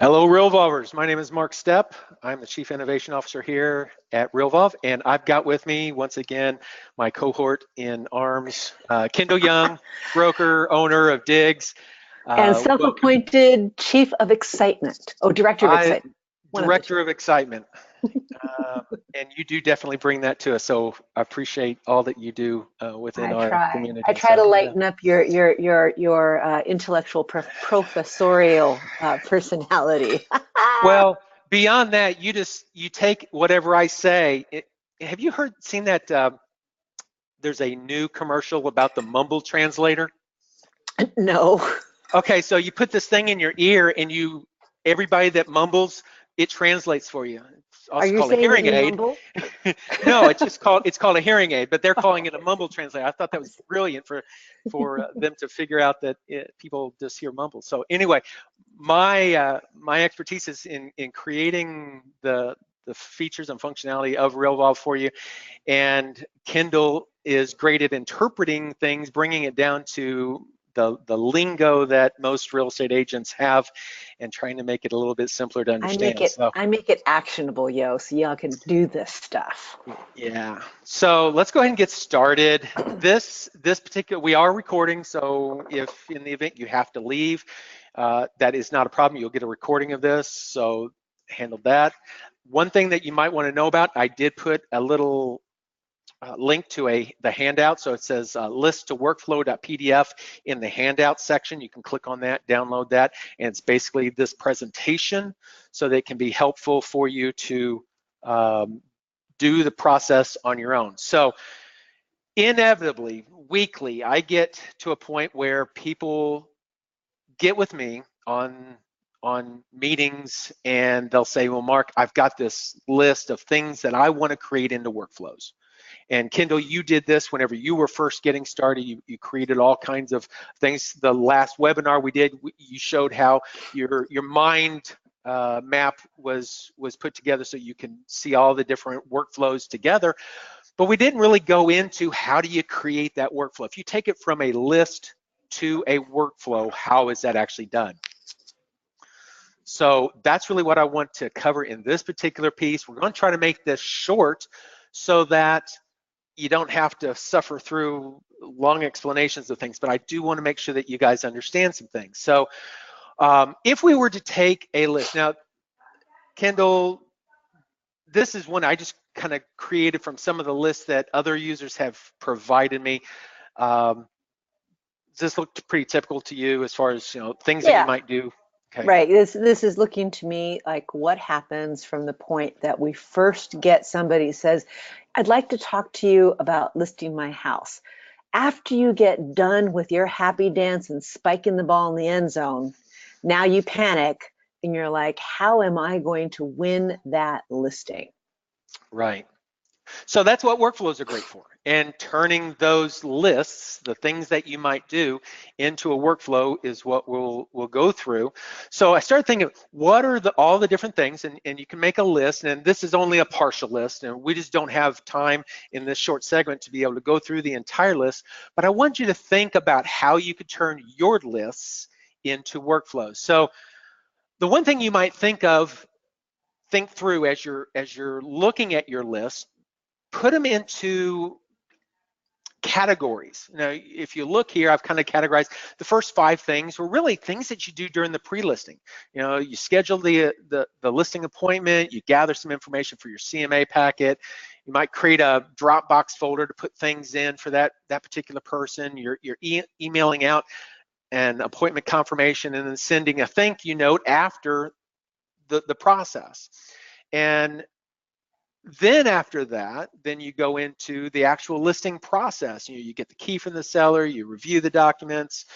Hello, Realvolvers. My name is Mark Stepp. I'm the Chief Innovation Officer here at Realvolve, and I've got with me, once again, my cohort in arms, Kendyl Young, broker, owner of DIGGS. And self-appointed Chief of Excitement. Oh, Director of Excitement. Director of Excitement. And you do definitely bring that to us, so I appreciate all that you do within our community. I try to lighten up your intellectual professorial personality. Well, beyond that, you take whatever I say. Have you seen that there's a new commercial about the mumble translator? No. Okay, so you put this thing in your ear and everybody that mumbles, it translates for you. It's also called a hearing aid. No, it's called a hearing aid, but they're calling it a mumble translator. I thought that was brilliant for them to figure out that people just hear mumble. So anyway, my expertise is in creating the features and functionality of Realvolve for you, and Kendyl is great at interpreting things, bringing it down to the lingo that most real estate agents have, and trying to make it a little bit simpler to understand. I make it actionable, yo, so y'all can do this stuff. Yeah. So let's go ahead and get started. This particular, we are recording, so if in the event you have to leave, that is not a problem. You'll get a recording of this, so handle that. One thing that you might want to know about, I did put a little link to the handout. So it says list to workflow.pdf in the handout section. You can click on that, download that, and it's basically this presentation, so that it can be helpful for you to do the process on your own. So inevitably, weekly, I get to a point where people get with me on meetings, and they'll say, well, Mark, I've got this list of things that I want to create into workflows. And Kendyl, you did this whenever you were first getting started. You created all kinds of things. The last webinar we did, you showed how your mind map was put together so you can see all the different workflows together. But we didn't really go into how do you create that workflow. If you take it from a list to a workflow, how is that actually done? So that's really what I want to cover in this particular piece. We're going to try to make this short so that you don't have to suffer through long explanations of things, but I do want to make sure that you guys understand some things. So if we were to take a list, now, Kendyl, this is one I just kind of created from some of the lists that other users have provided me. Does this look pretty typical to you as far as things that you might do? Okay. Right. This is looking to me like what happens from the point that we first get somebody who says, I'd like to talk to you about listing my house. After you get done with your happy dance and spiking the ball in the end zone, now you panic and you're like, how am I going to win that listing? Right. So that's what workflows are great for, and turning those lists, the things that you might do, into a workflow is what we'll go through. So I started thinking, what are all the different things, and you can make a list, and this is only a partial list, and we just don't have time in this short segment to be able to go through the entire list, but I want you to think about how you could turn your lists into workflows. So the one thing you might think through as you're looking at your list, put them into categories. Now, if you look here, I've kind of categorized the first 5 things were really things that you do during the pre-listing. You schedule the listing appointment, you gather some information for your CMA packet, you might create a Dropbox folder to put things in for that particular person, you're emailing out an appointment confirmation and then sending a thank you note after the process. And then after that, then you go into the actual listing process. You get the key from the seller, you review the documents,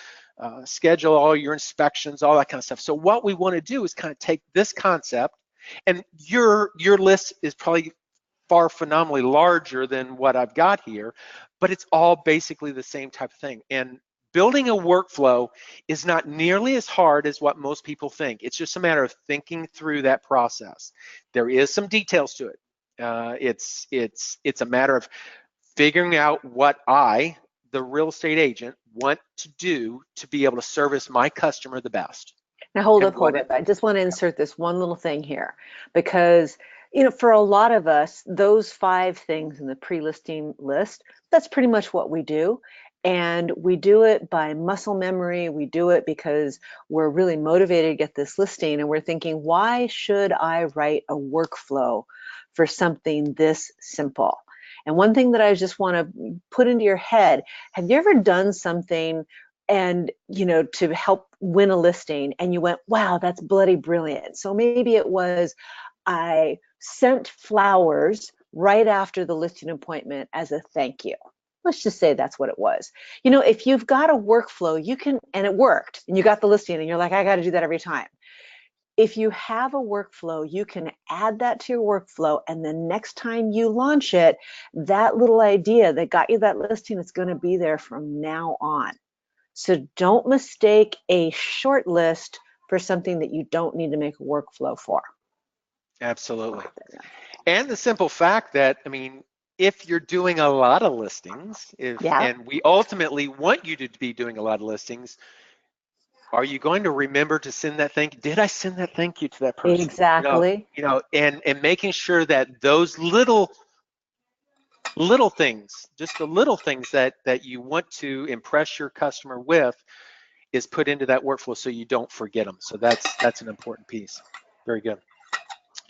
schedule all your inspections, all that kind of stuff. So what we want to do is kind of take this concept, and your list is probably far phenomenally larger than what I've got here, but it's all basically the same type of thing. And building a workflow is not nearly as hard as what most people think. It's just a matter of thinking through that process. There is some details to it. It's a matter of figuring out what I, the real estate agent, want to do to be able to service my customer the best. Now hold And up, what hold it, up. I just want to insert this one little thing here because, for a lot of us, those 5 things in the pre-listing list, that's pretty much what we do. And we do it by muscle memory. We do it because we're really motivated to get this listing and we're thinking, why should I write a workflow for something this simple? And one thing that I just want to put into your head, have you ever done something and to help win a listing and you went, wow, that's bloody brilliant? So maybe it was, I sent flowers right after the listing appointment as a thank you. Let's just say that's what it was. If you've got a workflow, you can, and it worked and you got the listing and you're like, I got to do that every time. If you have a workflow, you can add that to your workflow, and the next time you launch it, that little idea that got you that listing is going to be there from now on. So don't mistake a short list for something that you don't need to make a workflow for. absolutely. And the simple fact that, I mean, if you're doing a lot of listings, Yeah, and we ultimately want you to be doing a lot of listings, are you going to remember to send that thank you? Did I send that thank you to that person? exactly. And making sure that those little things, just the little things that you want to impress your customer with, is put into that workflow so you don't forget them. So that's an important piece. Very good.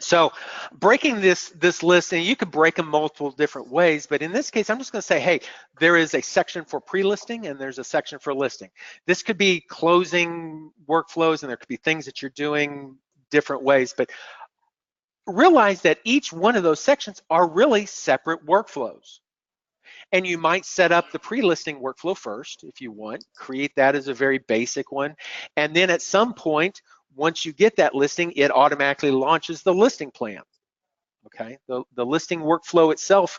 So breaking this list, and you could break them multiple different ways, but in this case, I'm just going to say, hey, there is a section for pre-listing and there's a section for listing. This could be closing workflows and there could be things that you're doing different ways, but realize that each one of those sections are really separate workflows. And you might set up the pre-listing workflow first if you want, create that as a very basic one. And then at some point, once you get that listing, it automatically launches the listing plan. Okay, the listing workflow itself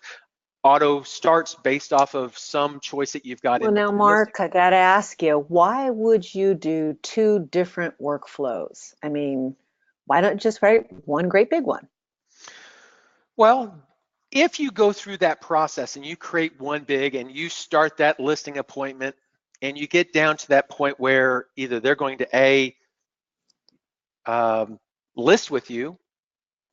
auto starts based off of some choice that you've got Well, in the now, pre-listing. Mark, I got to ask you, why would you do 2 different workflows? I mean, why not just write one great big one? Well, if you go through that process and you create one big and you start that listing appointment and you get down to that point where either they're going to list with you.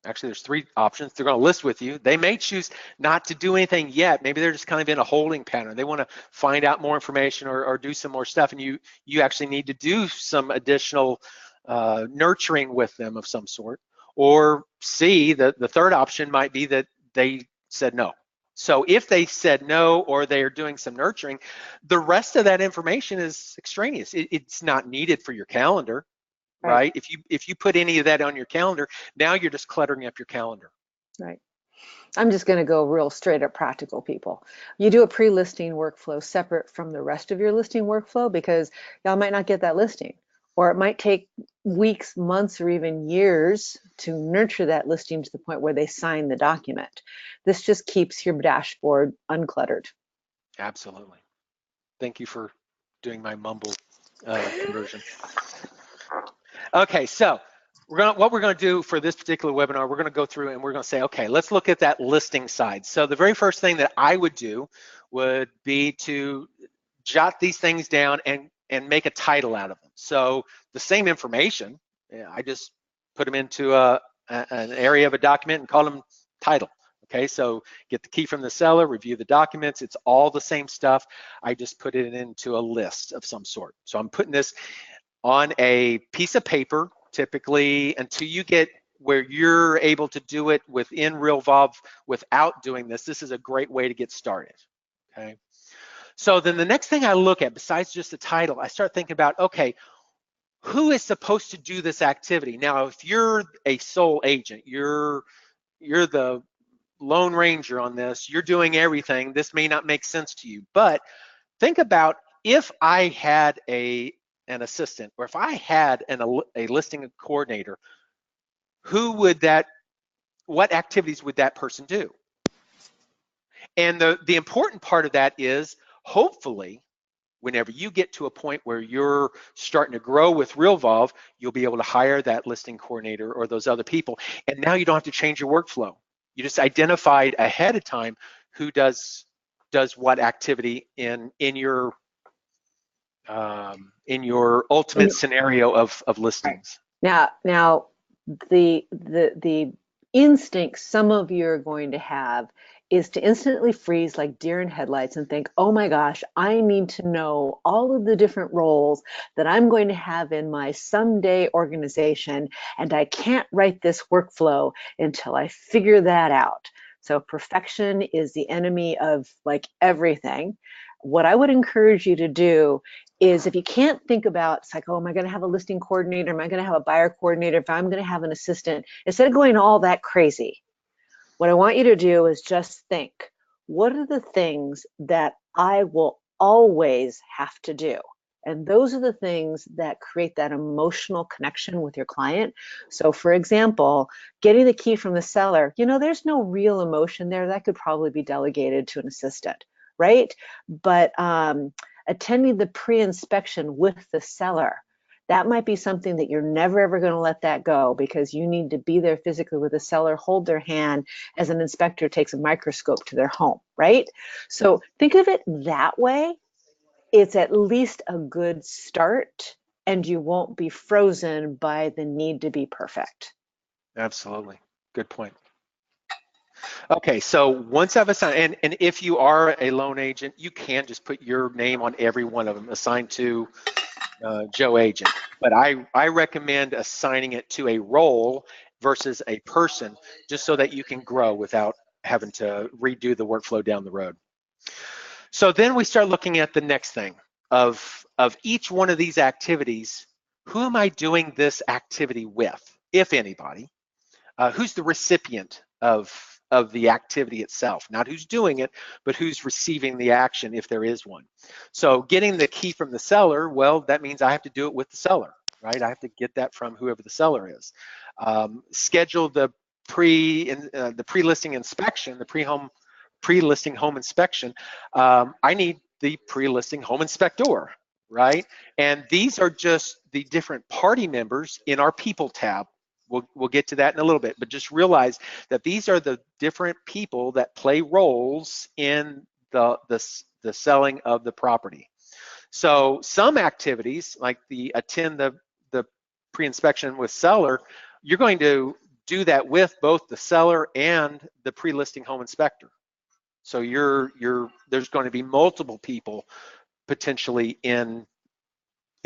Actually, there's 3 options. They're going to list with you. They may choose not to do anything yet. Maybe they're just kind of in a holding pattern. They want to find out more information or do some more stuff, and you actually need to do some additional nurturing with them of some sort. Or C, the third option might be that they said no. So if they said no or they are doing some nurturing, the rest of that information is extraneous. It's not needed for your calendar. Right, Right? If you put any of that on your calendar, now you're just cluttering up your calendar. right. I'm just going to go real straight up practical, people. You do a pre-listing workflow separate from the rest of your listing workflow because y'all might not get that listing, or it might take weeks, months, or even years to nurture that listing to the point where they sign the document. This just keeps your dashboard uncluttered. Absolutely. Thank you for doing my mumble conversion. Okay, so what we're gonna do for this particular webinar, we're gonna go through and we're gonna say, okay, let's look at that listing side. So the very first thing that I would do would be to jot these things down and make a title out of them. So the same information, I just put them into an area of a document and call them title. Okay, so get the key from the seller, review the documents. It's all the same stuff. I just put it into a list of some sort. So I'm putting this on a piece of paper, typically, until you get where you're able to do it within Realvolve without doing this. This is a great way to get started. Okay. So then the next thing I look at, besides just the title, I start thinking about, okay, who is supposed to do this activity? Now, if you're a sole agent, you're the Lone Ranger on this, you're doing everything, this may not make sense to you. But think about if I had an assistant, or if I had a listing coordinator, what activities would that person do? And the important part of that is, hopefully, whenever you get to a point where you're starting to grow with Realvolve, you'll be able to hire that listing coordinator or those other people. And now you don't have to change your workflow. You just identified ahead of time who does what activity in your in your ultimate scenario of listings? Now, the instinct some of you are going to have is to instantly freeze like deer in headlights and think, oh my gosh, I need to know all of the different roles that I'm going to have in my someday organization, and I can't write this workflow until I figure that out. So perfection is the enemy of like everything. What I would encourage you to do is, if you can't think about, it's like, oh, am I going to have a listing coordinator? Am I going to have a buyer coordinator? If I'm going to have an assistant, instead of going all that crazy, what I want you to do is just think, what are the things that I will always have to do? And those are the things that create that emotional connection with your client. So for example, getting the key from the seller, there's no real emotion there. That could probably be delegated to an assistant, right? But attending the pre-inspection with the seller, that might be something that you're never ever going to let that go, because you need to be there physically with the seller, hold their hand as an inspector takes a microscope to their home, right? So think of it that way. It's at least a good start, and you won't be frozen by the need to be perfect. Absolutely. Good point. Okay, so once I've assigned, and if you are a loan agent, you can just put your name on every one of them assigned to Joe Agent. But I recommend assigning it to a role versus a person, just so that you can grow without having to redo the workflow down the road. So then we start looking at the next thing of each one of these activities. Who am I doing this activity with, if anybody? Who's the recipient of the activity itself? Not who's doing it, but who's receiving the action, if there is one. So getting the key from the seller, well, that means I have to do it with the seller, right? I have to get that from whoever the seller is. Schedule the pre-listing inspection, the pre-listing home inspection. I need the pre-listing home inspector, right? And these are just the different party members in our people tab. We'll get to that in a little bit, but just realize that these are the different people that play roles in the selling of the property. So some activities, like the attend the pre-inspection with seller, you're going to do that with both the seller and the pre-listing home inspector. So there's going to be multiple people potentially in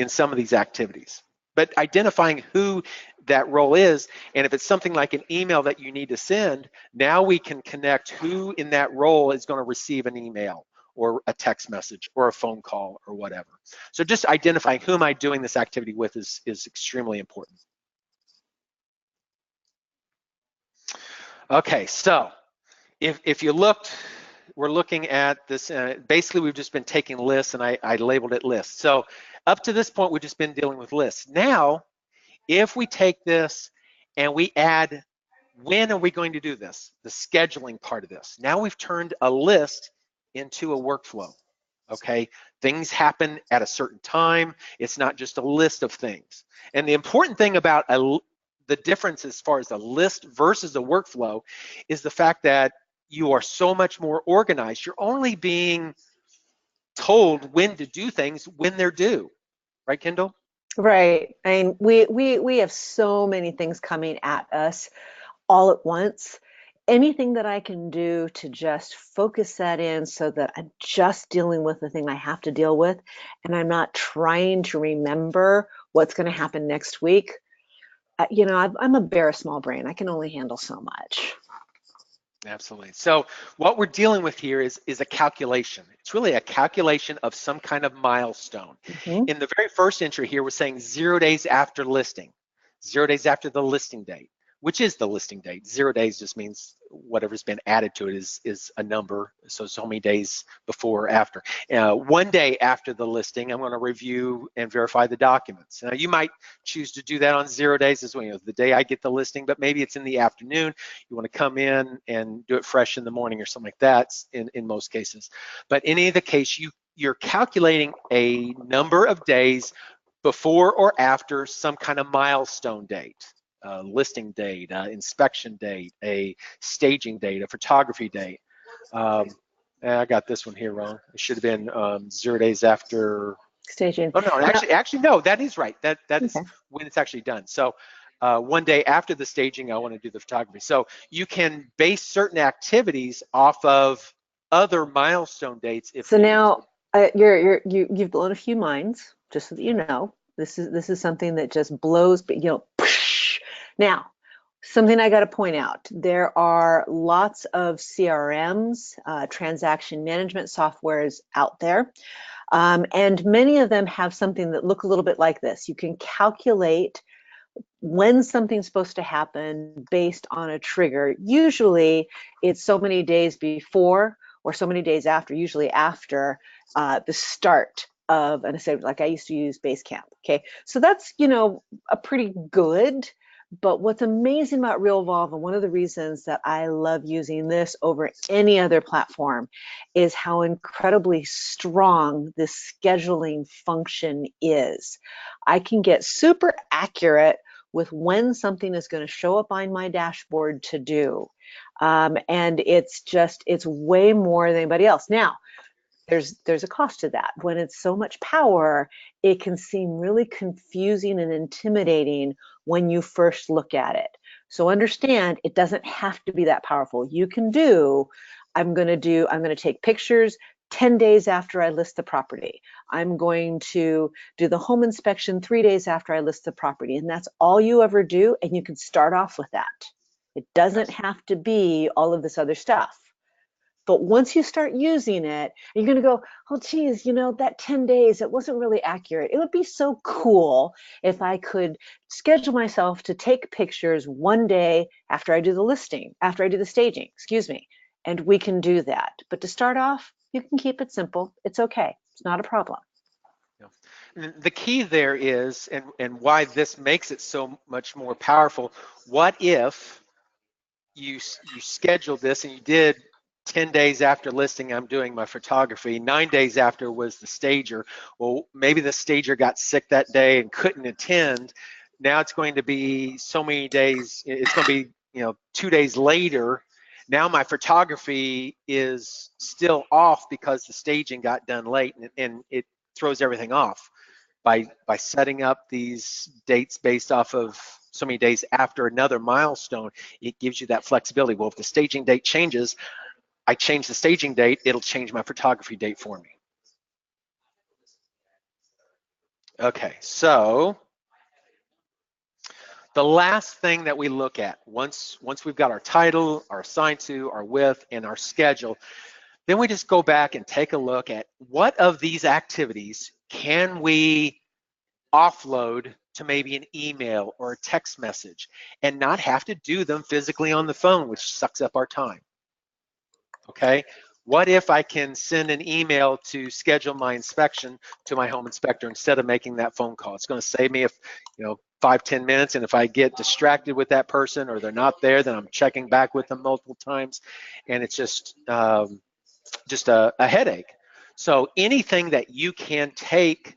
some of these activities. But identifying who that role is, and if it's something like an email that you need to send, now we can connect who in that role is going to receive an email or a text message or a phone call or whatever. So just identifying who am I doing this activity with is extremely important. Okay, so if you looked, we're looking at this, basically we've just been taking lists, and I labeled it lists. So up to this point, we've just been dealing with lists. Now, if we take this and we add, when are we going to do this? The scheduling part of this. Now we've turned a list into a workflow, okay? Things happen at a certain time. It's not just a list of things. And the important thing about the difference as far as a list versus a workflow is the fact that you are so much more organized. You're only being told when to do things when they're due, right, Kendyl? Right. I mean, we have so many things coming at us all at once. Anything that I can do to just focus that in so that I'm just dealing with the thing I have to deal with, and I'm not trying to remember what's going to happen next week. I'm a bear of small brain. I can only handle so much. Absolutely. So what we're dealing with here is a calculation. It's really a calculation of some kind of milestone. Mm-hmm. In the very first entry here, we're saying 0 days after listing, 0 days after the listing date, which is the listing date. 0 days just means whatever's been added to it is a number. So many days before or after. 1 day after the listing, I'm going to review and verify the documents. Now, you might choose to do that on 0 days as well. The day I get the listing, but maybe it's in the afternoon. You want to come in and do it fresh in the morning or something like that in most cases. But in any of the case, you're calculating a number of days before or after some kind of milestone date. Listing date, inspection date, a staging date, a photography date. I got this one here wrong. It should have been 0 days after Staging. Oh no, actually no, that is right. That's Okay. when it's actually done. So one day after the staging, I want to do the photography. So you can base certain activities off of other milestone dates if So needed. now you've blown a few minds, just so that you know. This is something that just blows, but now something I got to point out. There are lots of CRMs, transaction management softwares out there. And many of them have something that look a little bit like this. You can calculate when something's supposed to happen based on a trigger. Usually it's so many days before or so many days after, usually after the start of an assembly. Like I used to use Basecamp. Okay, so that's, a pretty good. But what's amazing about Realvolve, and one of the reasons that I love using this over any other platform, is how incredibly strong this scheduling function is. I can get super accurate with when something is going to show up on my dashboard to do. And it's way more than anybody else. Now, there's a cost to that. When it's so much power, it can seem really confusing and intimidating when you first look at it. So understand, it doesn't have to be that powerful. You can do, I'm going to take pictures 10 days after I list the property. I'm going to do the home inspection 3 days after I list the property. And that's all you ever do. And you can start off with that. It doesn't have to be all of this other stuff. But once you start using it, you're going to go, oh, geez, that 10 days, it wasn't really accurate. It would be so cool if I could schedule myself to take pictures one day after I do the listing, after I do the staging, excuse me. And we can do that. But to start off, you can keep it simple. It's okay. It's not a problem. Yeah. The key there is, and why this makes it so much more powerful, what if you scheduled this and you did 10 days after listing, I'm doing my photography. 9 days after was the stager. Well, maybe the stager got sick that day and couldn't attend. Now it's going to be so many days. It's going to be, 2 days later. Now my photography is still off because the staging got done late, and it throws everything off. By setting up these dates based off of so many days after another milestone, it gives you that flexibility. Well, if the staging date changes, I change the staging date, it'll change my photography date for me. Okay, so the last thing that we look at, once we've got our title, our assign to, our with, and our schedule, then we just go back and take a look at what of these activities can we offload to maybe an email or a text message and not have to do them physically on the phone, which sucks up our time. Okay, what if I can send an email to schedule my inspection to my home inspector instead of making that phone call? It's going to save me 5-10 minutes, and if I get distracted with that person or they're not there, then I'm checking back with them multiple times, and it's just a headache. So anything that you can take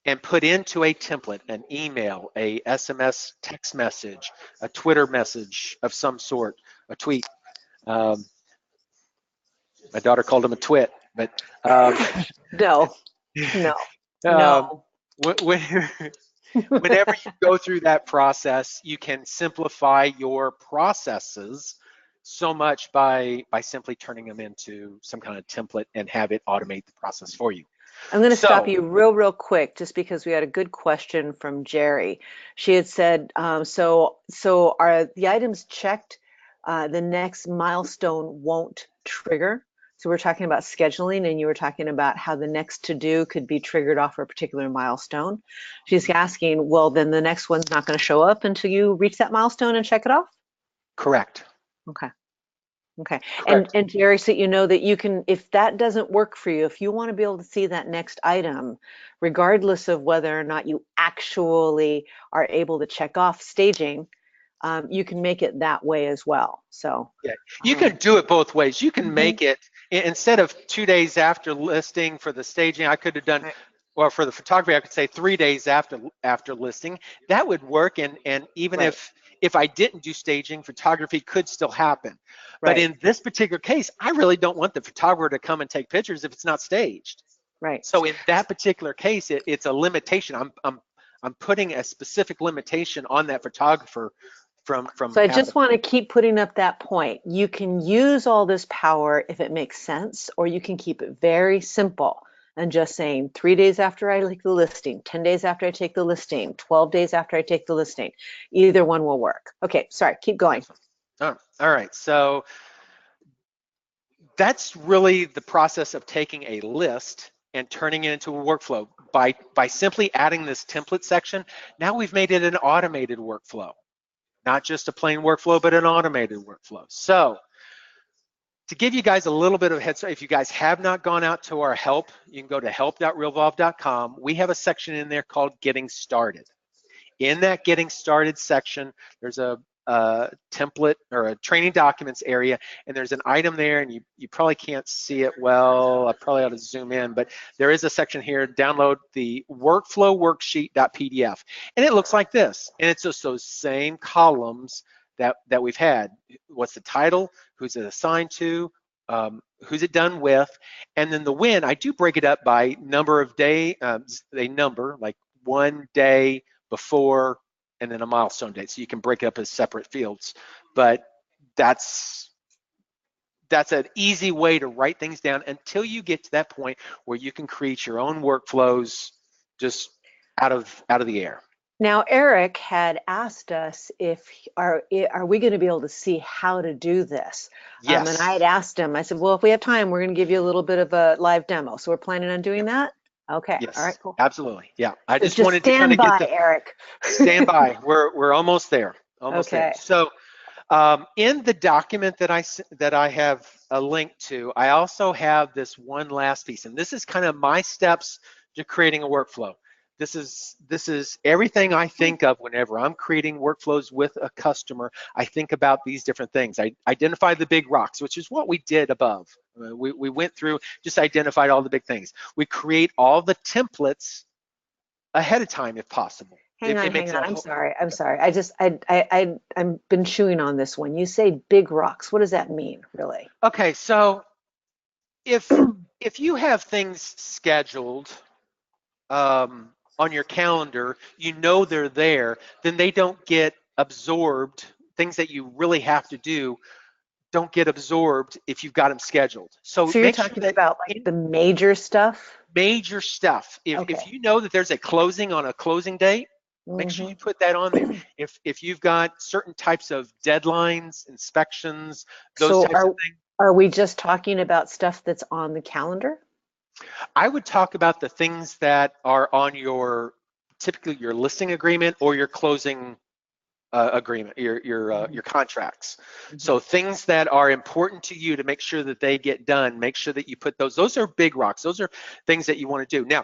and put into a template, an email, a SMS text message, a Twitter message of some sort, a tweet. My daughter called him a twit, but No, no, no. whenever you go through that process, you can simplify your processes so much by simply turning them into some kind of template and have it automate the process for you. I'm going to stop So, you real quick, just because we had a good question from Jerry. She had said, so are the items checked, the next milestone won't trigger? So we're talking about scheduling, and you were talking about how the next to-do could be triggered off a particular milestone. She's asking, well, then the next one's not going to show up until you reach that milestone and check it off? correct. Okay. Okay. Correct. And Jerry, so you know that you can, if that doesn't work for you, if you want to be able to see that next item, regardless of whether or not you actually are able to check off staging, you can make it that way as well. So Yeah, you can do it both ways. You can mhm. make it, instead of 2 days after listing for the staging, I could have done, Right. well, for the photography, I could say 3 days after listing. That would work, and even Right. if I didn't do staging, photography could still happen. But Right. in this particular case, I really don't want the photographer to come and take pictures if it's not staged. Right. So in that particular case, it's a limitation. I'm putting a specific limitation on that photographer from So I having. just want to keep putting up that point. You can use all this power if it makes sense, or you can keep it very simple and just saying 3 days after I take the listing, 10 days after I take the listing, 12 days after I take the listing. Either one will work. Okay, sorry, keep going. Oh, all right. So that's really the process of taking a list and turning it into a workflow. By simply adding this template section, now we've made it an automated workflow. Not just a plain workflow, but an automated workflow. So to give you guys a little bit of a head start, if you guys have not gone out to our help, you can go to help.realvolve.com. We have a section in there called Getting Started. In that Getting Started section, there's a template or a training documents area, and there's an item there, and you probably can't see it well. I probably ought to zoom in, but there is a section here, download the workflow worksheet.pdf, and it looks like this, and it's just those same columns that we've had. What's the title, who's it assigned to, who's it done with, and then the when. I do break it up by number of day, they number like 1 day before, and then a milestone date, so you can break it up as separate fields. But that's an easy way to write things down until you get to that point where you can create your own workflows just out of the air. Now, Eric had asked us if are we going to be able to see how to do this? Yes. And I had asked him, I said, well, if we have time, we're going to give you a little bit of a live demo. So we're planning on doing that? Okay. Yes. All right, cool. Absolutely. Yeah. I So just wanted to kind of get the Eric. stand by. We're almost there. Almost Okay. there. So in the document that I have a link to, I also have this one last piece, and this is kind of my steps to creating a workflow. This is everything I think of whenever I'm creating workflows with a customer. I think about these different things. I identify the big rocks, which is what we did above. We went through, just identified all the big things. We create all the templates ahead of time if possible. Hang on. I'm sorry. I've been chewing on this one. You say big rocks. What does that mean, really? Okay, so if you have things scheduled on your calendar, you know they're there, then they don't get absorbed. Things that you really have to do don't get absorbed if you've got them scheduled. So you're make sure talking that about like the major stuff? major stuff. If you know that there's a closing on a closing date, make sure you put that on there. If you've got certain types of deadlines, inspections, those types of things. Are we just talking about stuff that's on the calendar? I would talk about the things that are on typically your listing agreement or your closing agreement, your contracts. So things that are important to you to make sure that they get done, make sure that you put those. Those are big rocks. Those are things that you want to do. Now,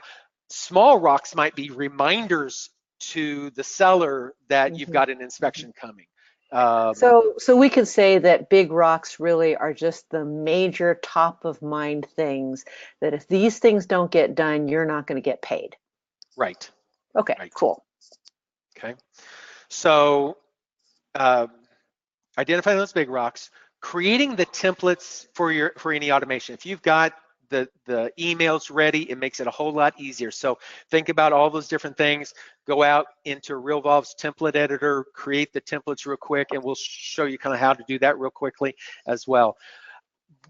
small rocks might be reminders to the seller that you've got an inspection coming. So we could say that big rocks really are just the major top of mind things that if these things don't get done, you're not going to get paid. Right. Okay, right. Cool. Okay. So identifying those big rocks, creating the templates for any automation. If you've got the emails ready, it makes it a whole lot easier. So think about all those different things. Go out into Realvolve's template editor, create the templates real quick, and we'll show you kind of how to do that real quickly as well.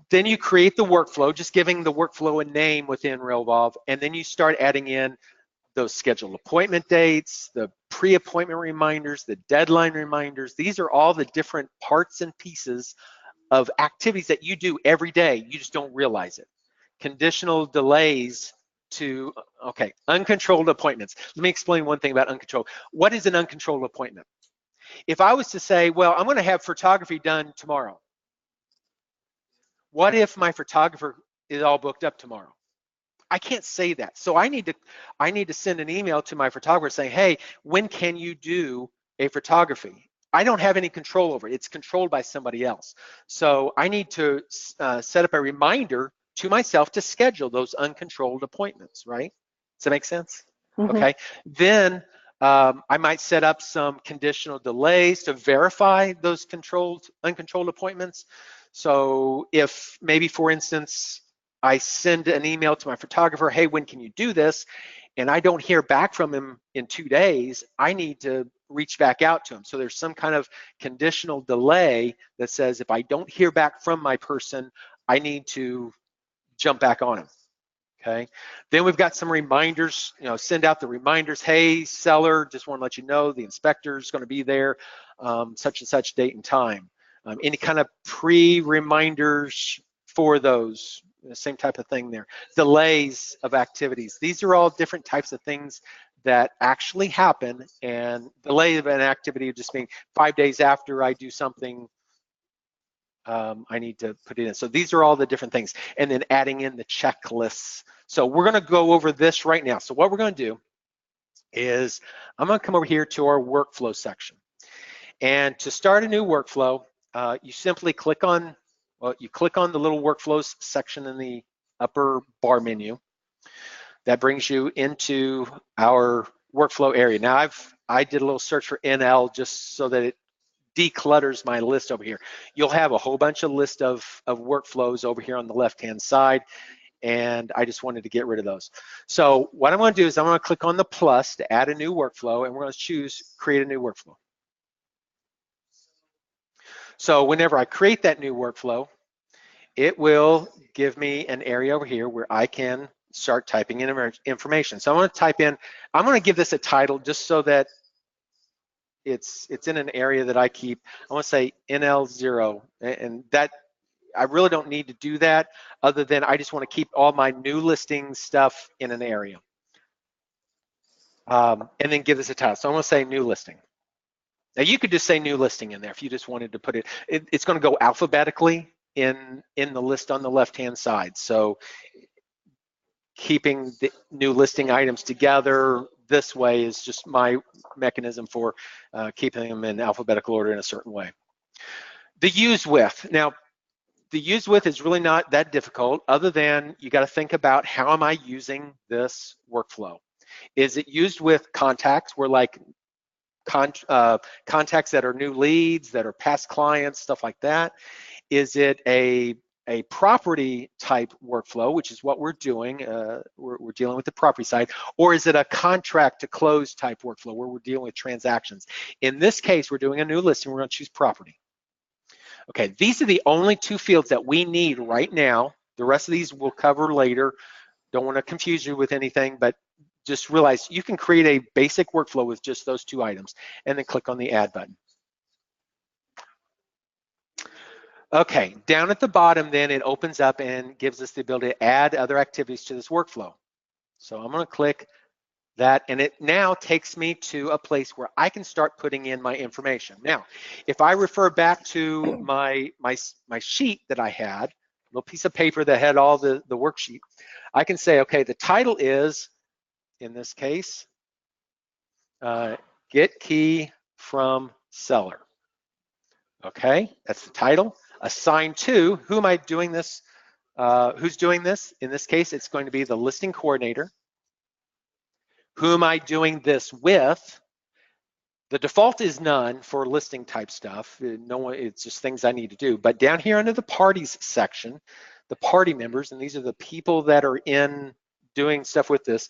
Then you create the workflow, just giving the workflow a name within Realvolve, and then you start adding in those scheduled appointment dates, the pre-appointment reminders, the deadline reminders. These are all the different parts and pieces of activities that you do every day. You just don't realize it. Conditional delays to, okay, uncontrolled appointments. Let me explain one thing about uncontrolled. What is an uncontrolled appointment? If I was to say, well, I'm going to have photography done tomorrow. What if my photographer is all booked up tomorrow? I can't say that. So I need to send an email to my photographer saying, hey, when can you do a photography? I don't have any control over it. It's controlled by somebody else. So I need to set up a reminder to myself to schedule those uncontrolled appointments, right? Does that make sense? Okay. Then I might set up some conditional delays to verify those uncontrolled appointments. So if maybe, for instance, I send an email to my photographer, hey, when can you do this? And I don't hear back from him in 2 days, I need to reach back out to him. So there's some kind of conditional delay that says if I don't hear back from my person, I need to jump back on him. Okay. Then we've got some reminders, send out the reminders. Hey, seller, just want to let you know the inspector's going to be there such and such date and time. Any kind of pre-reminders for those, same type of thing there. Delays of activities. These are all different types of things that actually happen, and delay of an activity would just mean 5 days after I do something, I need to put it in. So these are all the different things. And then adding in the checklists. So we're going to go over this right now. So what we're going to do is I'm going to come over here to our workflow section. And to start a new workflow, you simply click on, the little workflows section in the upper bar menu. That brings you into our workflow area. Now I did a little search for NL just so that it declutters my list over here. You'll have a whole bunch of list of workflows over here on the left-hand side, and I just wanted to get rid of those. So what I'm going to do is I'm going to click on the plus to add a new workflow, and we're going to choose create a new workflow. So whenever I create that new workflow, it will give me an area over here where I can start typing in information. So I'm going to type in, I'm going to give this a title just so that it's in an area that I keep. I want to say NL0, and that I really don't need to do that other than I just want to keep all my new listing stuff in an area. And then give this a title. So I'm going to say new listing. Now you could just say new listing in there if you just wanted to put it. It's going to go alphabetically in the list on the left-hand side. So keeping the new listing items together this way is just my mechanism for keeping them in alphabetical order in a certain way. The use with. Now, the use with is really not that difficult other than you got to think about how am I using this workflow. Is it used with contacts where like contacts that are new leads, that are past clients, stuff like that? Is it a property type workflow, which is what we're doing, we're dealing with the property side, or is it a contract to close type workflow where we're dealing with transactions? In this case, we're doing a new listing, we're going to choose property. Okay, these are the only 2 fields that we need right now. The rest of these we'll cover later. Don't want to confuse you with anything, but just realize you can create a basic workflow with just those 2 items and then click on the add button. Okay, down at the bottom then it opens up and gives us the ability to add other activities to this workflow. So I'm going to click that, and it now takes me to a place where I can start putting in my information. Now, if I refer back to my sheet that I had, a little piece of paper that had all the worksheet, I can say, okay, the title is, in this case, get key from seller. Okay, that's the title. Assign to, who am I doing this? Who's doing this? In this case, it's going to be the listing coordinator. Who am I doing this with? The default is none for listing type stuff. No one, it's just things I need to do. But down here under the parties section, the party members, and these are the people that are in doing stuff with this.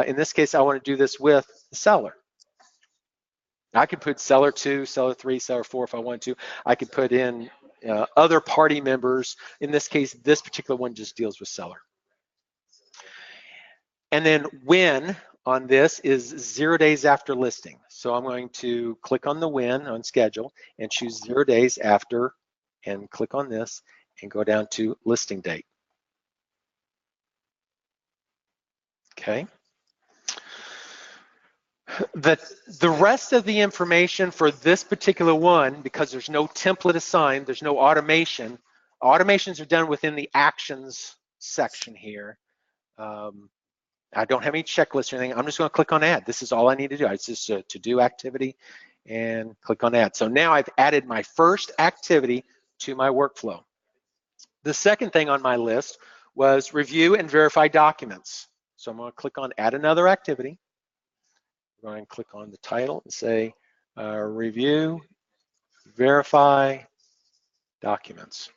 In this case, I want to do this with the seller. I could put seller 2, seller 3, seller 4 if I want to. I could put in other party members. In this case, this particular one just deals with seller. And then when on this is 0 days after listing. So I'm going to click on the when on schedule and choose 0 days after and click on this and go down to listing date. Okay. The rest of the information for this particular one, because there's no template assigned, there's no automation. Automations are done within the actions section here. I don't have any checklists or anything. I'm just going to click on add. This is all I need to do. It's just a to-do activity and click on add. So now I've added my first activity to my workflow. The second thing on my list was review and verify documents. So I'm going to click on add another activity. I'm going to click on the title and say review, verify documents.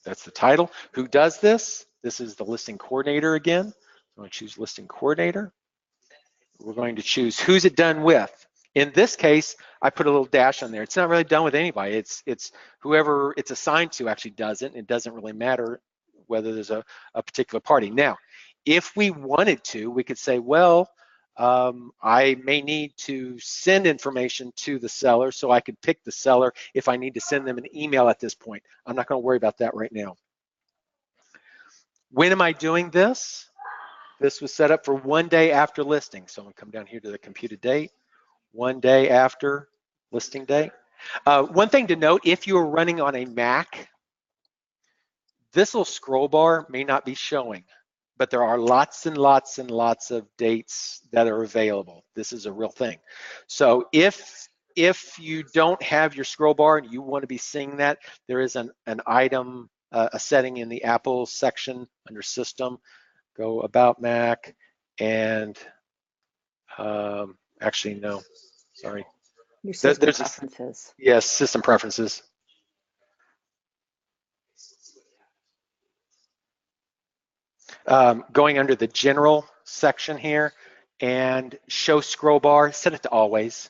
That's the title. Who does this? This is the listing coordinator again. I'm going to choose listing coordinator. We're going to choose who's it done with. In this case, I put a little dash on there. It's not really done with anybody. It's whoever it's assigned to actually does it. It doesn't really matter whether there's a particular party. Now, if we wanted to, we could say, well, I may need to send information to the seller, so I could pick the seller if I need to send them an email at this point. I'm not going to worry about that right now. When am I doing this? This was set up for 1 day after listing. So I'm going to come down here to the computed date, 1 day after listing date. One thing to note, if you are running on a Mac, this little scroll bar may not be showing, but there are lots and lots and lots of dates that are available. This is a real thing. So if you don't have your scroll bar and you want to be seeing that, there is an item, a setting in the Apple section under System. Go About Mac, and actually, no, sorry. Your system preferences. Yes, System Preferences. Going under the General section here, and Show Scroll Bar, set it to Always.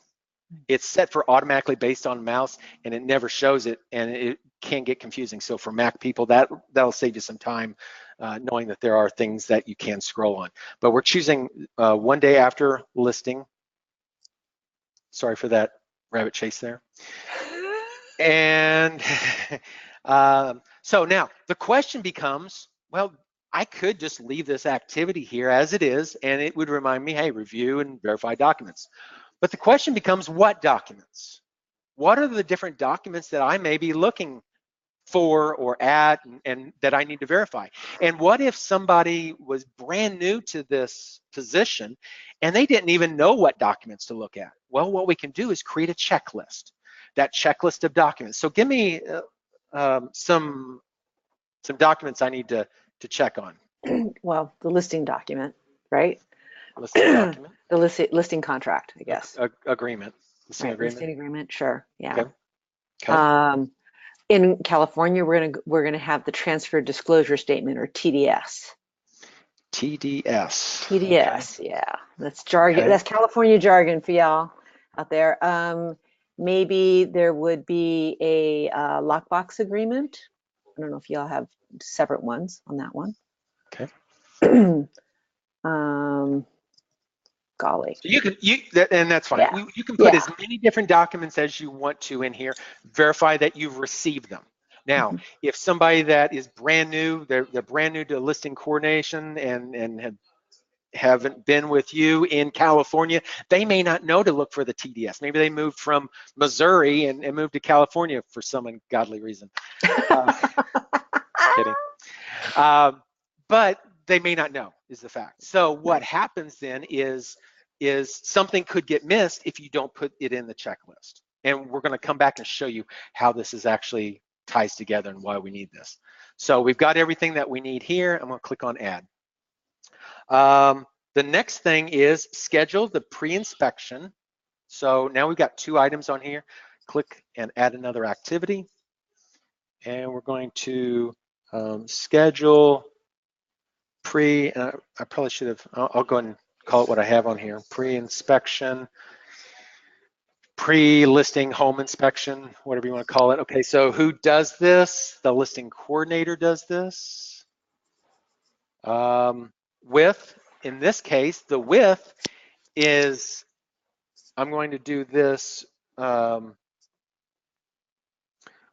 It's set for automatically based on mouse, and it never shows it, and it can get confusing. So for Mac people, that'll save you some time knowing that there are things that you can scroll on. But we're choosing 1 day after listing. Sorry for that rabbit chase there. And so now the question becomes, well, I could just leave this activity here as it is, and it would remind me, hey, review and verify documents. But the question becomes, what documents? What are the different documents that I may be looking for or at and that I need to verify? And what if somebody was brand new to this position and they didn't even know what documents to look at? Well, what we can do is create a checklist, that checklist of documents. So give me some documents I need to check on. Well, the listing document, right? Listing document. The listing contract, I guess. Agreement. Listing Right, agreement. listing agreement, sure, yeah. Okay. In California, we're gonna have the transfer disclosure statement, or TDS. TDS. TDS, okay. Yeah, that's jargon. Okay. That's California jargon for y'all out there. Maybe there would be a lockbox agreement. I don't know if y'all have separate ones on that one. Okay. Golly. So and that's fine. Yeah. You can put as many different documents as you want to in here. Verify that you've received them. Now, if somebody that is brand new, they're brand new to listing coordination and haven't been with you in California, they may not know to look for the TDS. Maybe they moved from Missouri and moved to California for some ungodly reason. Kidding. But they may not know, is the fact. So what happens then is something could get missed if you don't put it in the checklist. And we're going to come back and show you how this is actually ties together and why we need this. So we've got everything that we need here. I'm going to click on Add. The next thing is schedule the pre-inspection. So now we've got 2 items on here. Click and add another activity. And we're going to schedule I probably should have, I'll go ahead and call it what I have on here. Pre-inspection, pre-listing home inspection, whatever you want to call it. Okay, so who does this? The listing coordinator does this. With, in this case, the with is, I'm going to do this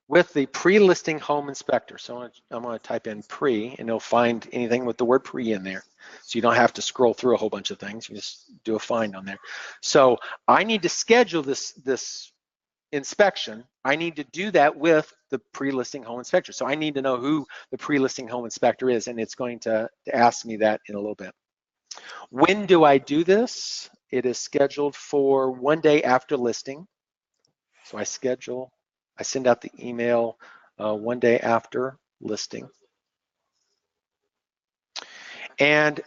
with the pre-listing home inspector. So I'm going to type in pre, and it'll find anything with the word pre in there. So you don't have to scroll through a whole bunch of things. You just do a find on there. So I need to schedule this inspection. I need to do that with the pre-listing home inspector. So I need to know who the pre-listing home inspector is, and it's going to ask me that in a little bit. When do I do this? It is scheduled for 1 day after listing. So I send out the email 1 day after listing. And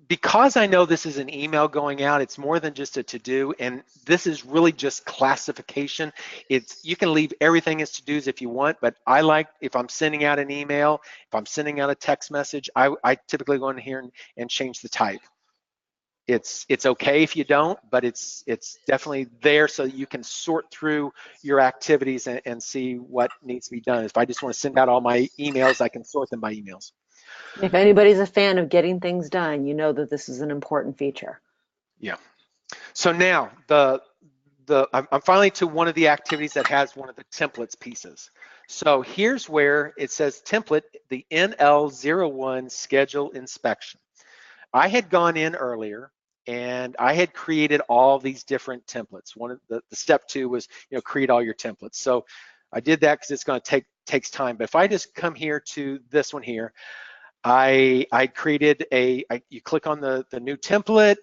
because I know this is an email going out, it's more than just a to-do, and this is really just classification. You can leave everything as to-dos if you want, but I like, if I'm sending out an email, if I'm sending out a text message, I typically go in here and change the type. It's okay if you don't, but it's definitely there so that you can sort through your activities and see what needs to be done. If I just want to send out all my emails, I can sort them by emails. If anybody's a fan of getting things done, you know that this is an important feature. Yeah. So now I'm finally to one of the activities that has one of the templates pieces. So here's where it says template, the NL01 schedule inspection. I had gone in earlier and I had created all these different templates. One of the step 2 was, create all your templates. So I did that because it's going to takes time. But if I just come here to this one here, I created you click on the new template,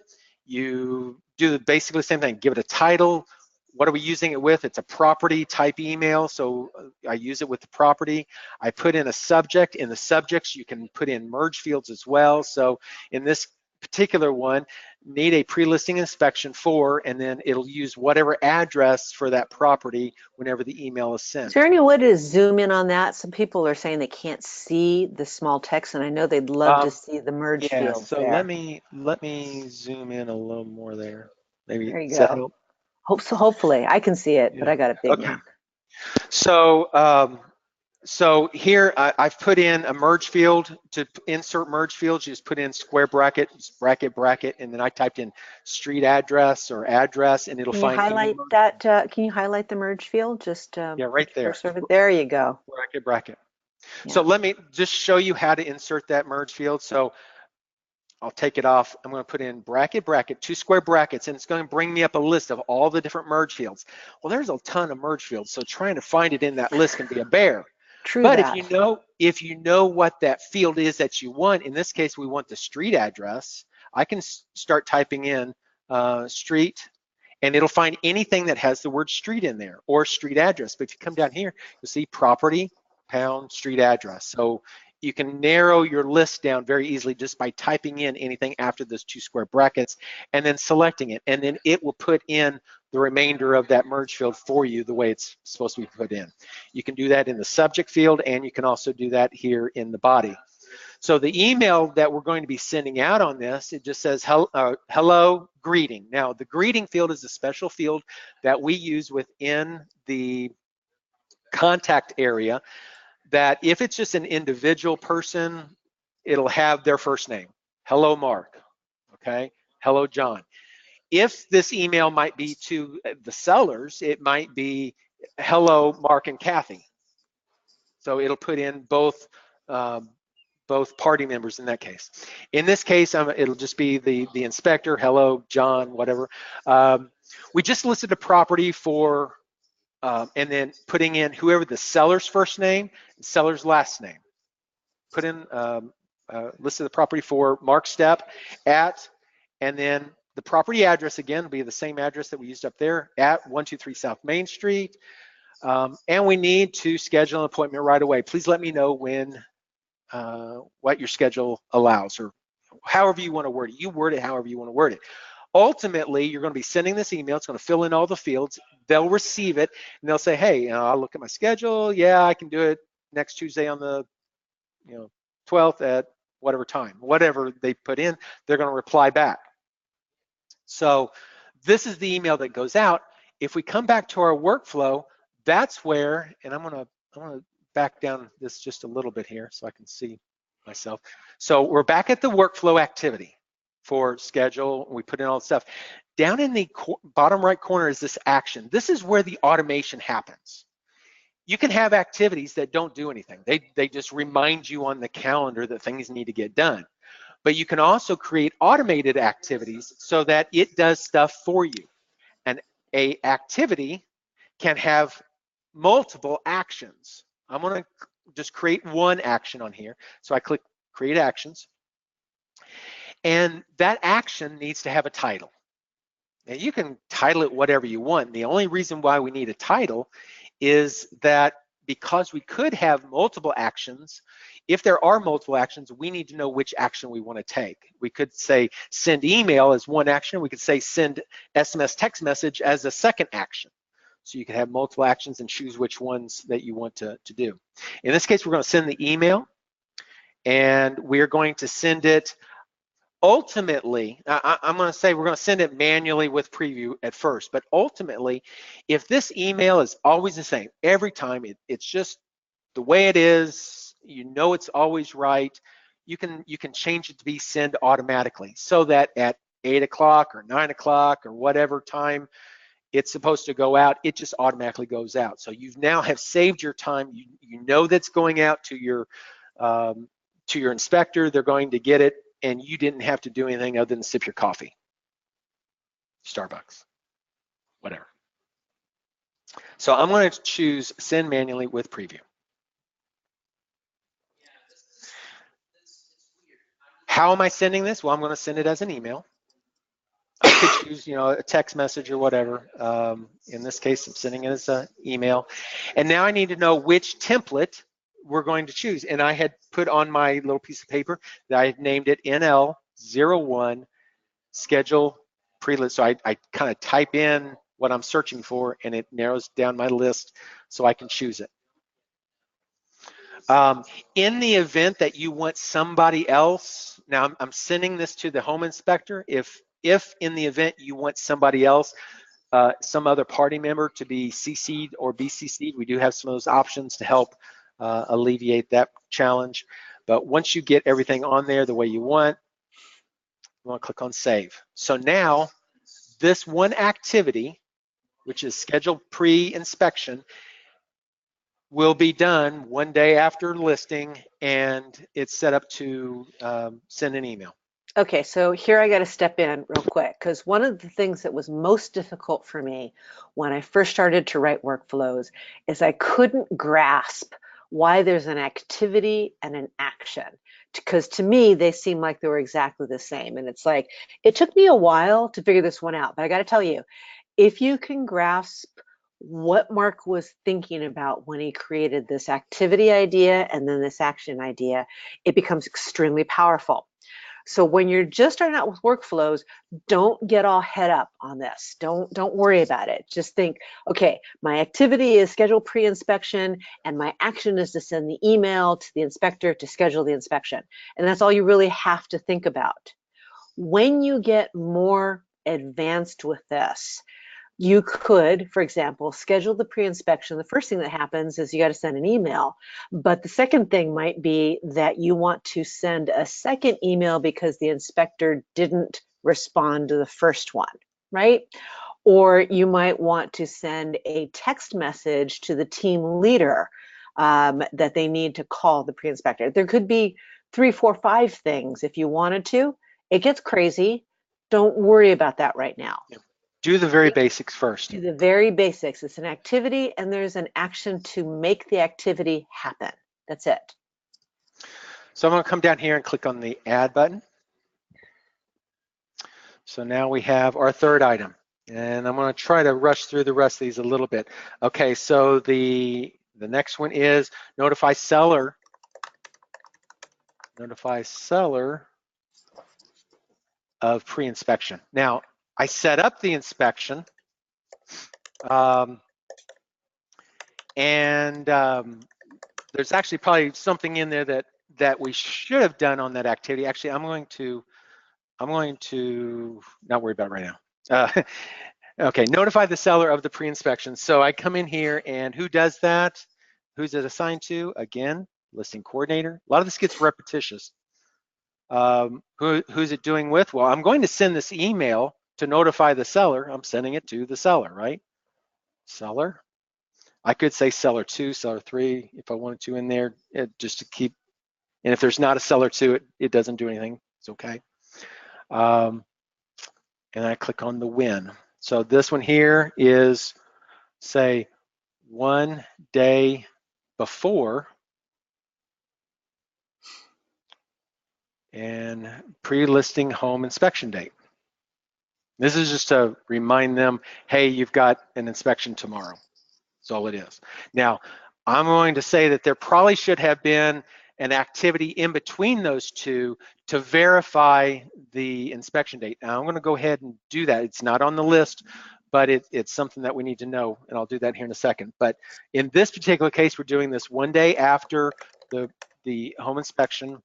you do basically the same thing, give it a title. What are we using it with? It's a property type email, so I use it with the property. I put in a subject. In the subjects, you can put in merge fields as well. So in this particular one, need a pre-listing inspection for, and then it'll use whatever address for that property whenever the email is sent. Is there any way to zoom in on that? Some people are saying they can't see the small text, and I know they'd love to see the merge fields so there. let me zoom in a little more there. Maybe There you does that go. help? Hopefully, I can see it, but Yeah. I got a big Okay. one. So here I've put in a merge field. To insert merge fields, you just put in square bracket, bracket, bracket, and then I typed in street address or address, and it'll Can you find any highlight merge. that? Can you highlight the merge field? Just Yeah, right there. There you go. Bracket, bracket. Yeah. So let me just show you how to insert that merge field. So I'll take it off. I'm going to put in bracket, bracket, 2 square brackets, and it's going to bring me up a list of all the different merge fields. Well, there's a ton of merge fields, so trying to find it in that list can be a bear. True But that. if you know what that field is that you want, in this case, we want the street address, I can start typing in street, and it'll find anything that has the word street in there or street address. But if you come down here, you'll see property, pound, street address. So you can narrow your list down very easily just by typing in anything after those 2 square brackets and then selecting it. And then it will put in the remainder of that merge field for you the way it's supposed to be put in. You can do that in the subject field, and you can also do that here in the body. So the email that we're going to be sending out on this, it just says hello, greeting. Now the greeting field is a special field that we use within the contact area, that if it's just an individual person, it'll have their first name. Hello, Mark. Okay. Hello, John. If this email might be to the sellers, it might be hello, Mark and Kathy. So it'll put in both party members in that case. In this case, it'll just be the inspector, hello, John, whatever. We just listed a property for, and then putting in whoever the seller's first name, seller's last name. Put in listed the property for Mark Stepp at, and then the property address again will be the same address that we used up there at 123 South Main Street. And we need to schedule an appointment right away. Please let me know when, what your schedule allows, or however you want to word it. You word it however you want to word it. Ultimately, you're going to be sending this email. It's going to fill in all the fields. They'll receive it, and they'll say, hey, I'll look at my schedule. Yeah, I can do it next Tuesday on the 12th at whatever time. Whatever they put in, they're going to reply back. So this is the email that goes out. If we come back to our workflow, that's where, and I'm going to back down this just a little bit here so I can see myself. So we're back at the workflow activity for schedule. We put in all the stuff. Down in the bottom right corner is this action. This is where the automation happens. You can have activities that don't do anything. They just remind you on the calendar that things need to get done. But you can also create automated activities so that it does stuff for you. And an activity can have multiple actions. I'm going to just create one action on here. So I click create actions. And that action needs to have a title. Now you can title it whatever you want. The only reason why we need a title is that because we could have multiple actions, if there are multiple actions, we need to know which action we want to take. We could say send email as one action. We could say send SMS text message as a second action. So you can have multiple actions and choose which ones that you want to do. In this case, we're going to send the email, and we're going to send it ultimately. I'm going to say we're going to send it manually with preview at first, but ultimately, if this email is always the same every time, it's just the way it is, you know it's always right, you can change it to be send automatically, so that at 8 o'clock or 9 o'clock or whatever time it's supposed to go out, it just automatically goes out. So you now have saved your time. You know that's going out to your inspector. They're going to get it, and you didn't have to do anything other than sip your coffee, Starbucks, whatever. So I'm going to choose send manually with preview. How am I sending this? Well, I'm going to send it as an email. I could choose, a text message or whatever. In this case, I'm sending it as an email. And now I need to know which template we're going to choose. And I had put on my little piece of paper that I had named it NL01 schedule pre-list. So I kind of type in what I'm searching for, and it narrows down my list so I can choose it. In the event that you want somebody else, now I'm sending this to the home inspector. If in the event you want somebody else, some other party member to be CC'd or BCC'd, we do have some of those options to help alleviate that challenge. But once you get everything on there the way you want to click on save. So now this one activity, which is scheduled pre-inspection, will be done one day after listing, and it's set up to send an email. Okay, so here I got to step in real quick, because one of the things that was most difficult for me when I first started to write workflows is I couldn't grasp why there's an activity and an action, because to me they seem like they were exactly the same. And it's like, it took me a while to figure this one out, but I got to tell you, if you can grasp what Mark was thinking about when he created this activity idea and then this action idea, it becomes extremely powerful. So when you're just starting out with workflows, don't get all head up on this. Don't worry about it. Just think, okay, my activity is schedule pre-inspection, and my action is to send the email to the inspector to schedule the inspection. And that's all you really have to think about. When you get more advanced with this, you could, for example, schedule the pre-inspection. The first thing that happens is you got to send an email. But the second thing might be that you want to send a second email because the inspector didn't respond to the first one, right? Or you might want to send a text message to the team leader that they need to call the pre-inspector. There could be 3, 4, 5 things if you wanted to. It gets crazy. Don't worry about that right now. Yep. Do the very basics first. Do the very basics. It's an activity, and there's an action to make the activity happen. That's it. So I'm going to come down here and click on the Add button. So now we have our third item, and I'm going to try to rush through the rest of these a little bit. Okay, so the next one is notify seller. Notify seller of pre-inspection. Now, I set up the inspection, and there's actually probably something in there that we should have done on that activity. Actually, I'm going to not worry about it right now. Okay, notify the seller of the pre-inspection. So I come in here, and who does that? Who's it assigned to? Again, listing coordinator. A lot of this gets repetitious. Who's it doing with? Well, I'm going to send this email to notify the seller. I'm sending it to the seller, right? Seller. I could say seller 2, seller 3 if I wanted to in there, just to keep, and if there's not a seller 2, it doesn't do anything. It's okay. And I click on the win. So this one here is, say, 1 day before, and pre-listing home inspection date. This is just to remind them, hey, you've got an inspection tomorrow. That's all it is. Now, I'm going to say that there probably should have been an activity in between those two to verify the inspection date. Now I'm going to go ahead and do that. It's not on the list, but it's something that we need to know, and I'll do that here in a second. But in this particular case, we're doing this one day after the home inspection.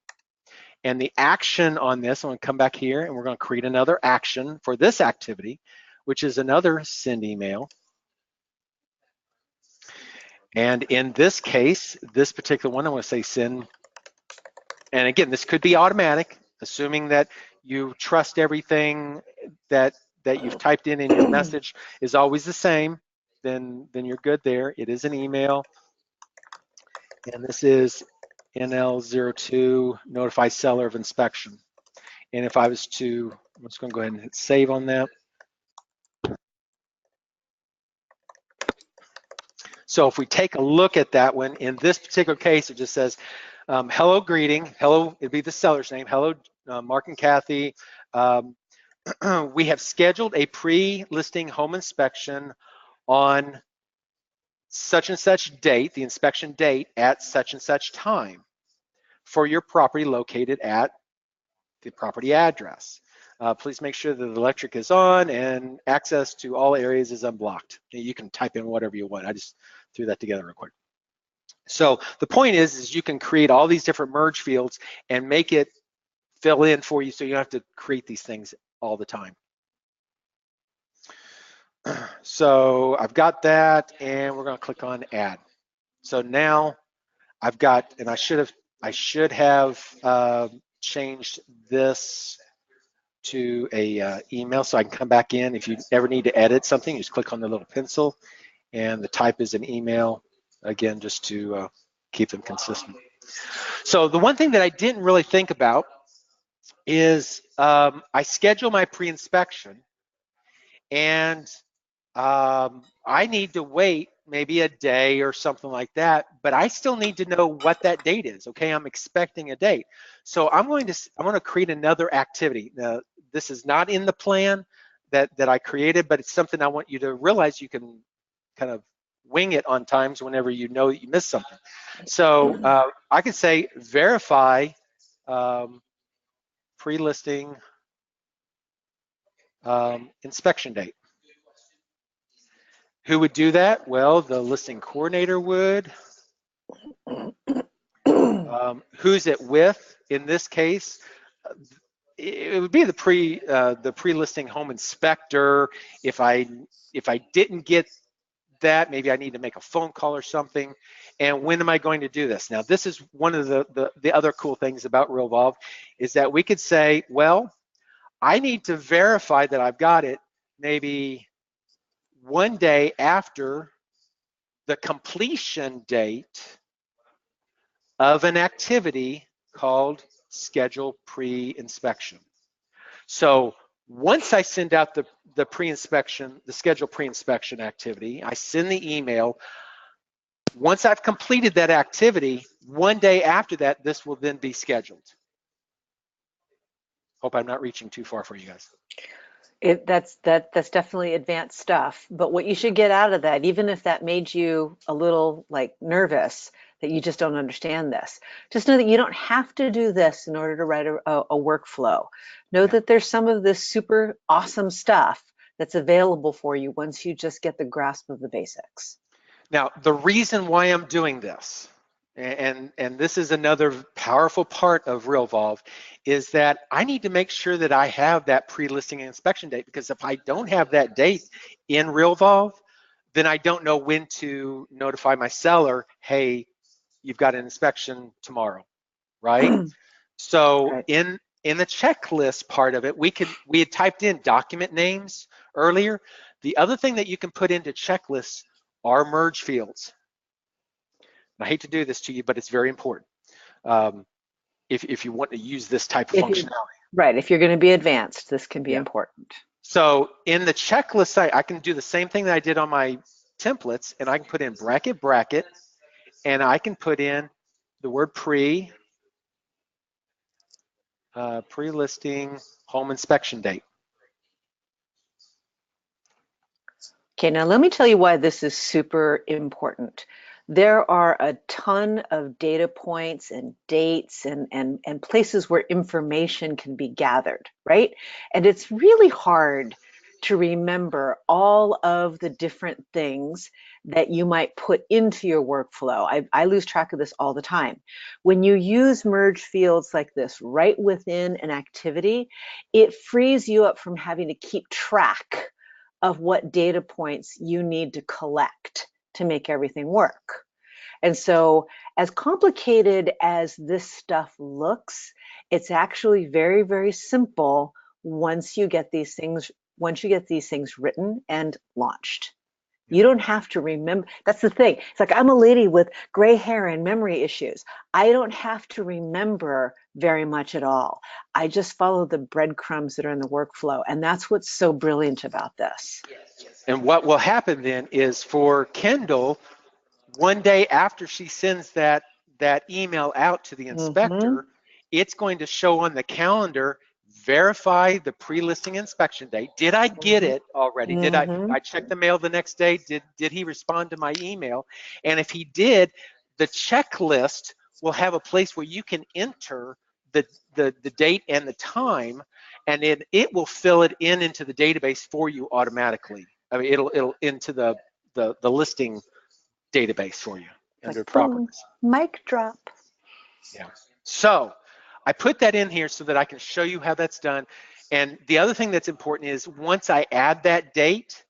And the action on this, I'm going to come back here and we're going to create another action for this activity, which is another send email. And in this case, this particular one, I want to say send. And again, this could be automatic, assuming that you trust everything that you've typed in your message is always the same, then you're good there. It is an email. And this is NL02, notify seller of inspection. And if I was to, I'm just going to go ahead and hit save on that. So if we take a look at that one, in this particular case, it just says, hello, greeting. Hello, it'd be the seller's name. Hello, Mark and Kathy. We have scheduled a pre-listing home inspection on such and such date, the inspection date at such and such time for your property located at the property address. Please make sure that the electric is on and access to all areas is unblocked. You can type in whatever you want. I just threw that together real quick. So the point is you can create all these different merge fields and make it fill in for you so you don't have to create these things all the time. So I've got that, and we're going to click on add. So now I've got, and I should have changed this to a email so I can come back in. If you ever need to edit something, you just click on the little pencil, and the type is an email, again, just to keep them consistent. So the one thing that I didn't really think about is I schedule my pre-inspection, and I need to wait maybe a day or something like that, but I still need to know what that date is. Okay, I'm expecting a date. So I'm going to create another activity. Now, this is not in the plan that I created, but it's something I want you to realize you can kind of wing it on times whenever you know that you missed something. So I could say verify pre-listing inspection date. Who would do that? Well, the listing coordinator would. Who's it with? In this case, it would be the pre-listing home inspector. If I didn't get that, maybe I need to make a phone call or something. And when am I going to do this? Now, this is one of the other cool things about Realvolve is that we could say, well, I need to verify that I've got it maybe one day after the completion date of an activity called schedule pre-inspection. So once I send out the pre-inspection, the schedule pre-inspection activity, I send the email. Once I've completed that activity, one day after that, this will then be scheduled. Hope I'm not reaching too far for you guys. That's definitely advanced stuff. But what you should get out of that, even if that made you a little like nervous that you just don't understand this, just know that you don't have to do this in order to write a workflow. Know that there's some of this super awesome stuff that's available for you once you just get the grasp of the basics. Now, the reason why I'm doing this, and this is another powerful part of Realvolve, is that I need to make sure that I have that pre-listing inspection date, because if I don't have that date in Realvolve, then I don't know when to notify my seller, hey, you've got an inspection tomorrow, right? So Right. in the checklist part of it, we had typed in document names earlier. The other thing that you can put into checklists are merge fields. I hate to do this to you, but it's very important if you want to use this type of functionality. Right, if you're going to be advanced, this can be important. So in the checklist site, I can do the same thing that I did on my templates, and I can put in bracket, bracket, and I can put in the word pre-listing home inspection date. Okay, now let me tell you why this is super important. there are a ton of data points and dates and places where information can be gathered, right? And it's really hard to remember all of the different things that you might put into your workflow. I lose track of this all the time. When you use merge fields like this right within an activity, it frees you up from having to keep track of what data points you need to collect to make everything work. And so, as complicated as this stuff looks, it's actually very, very simple once you get these things written and launched. You don't have to remember. That's the thing. It's like I'm a lady with gray hair and memory issues. I don't have to remember very much at all. I just follow the breadcrumbs that are in the workflow. And that's what's so brilliant about this. And what will happen then is for Kendyl, one day after she sends that email out to the inspector, it's going to show on the calendar, verify the pre-listing inspection date. Did I get it already? Did I check the mail the next day? Did he respond to my email? And if he did, the checklist will have a place where you can enter the date and the time, and it will fill it into the database for you automatically. I mean, it'll into the listing database for you under Like, properties. Boom, mic drop. Yeah. So I put that in here so that I can show you how that's done. And the other thing that's important is once I add that date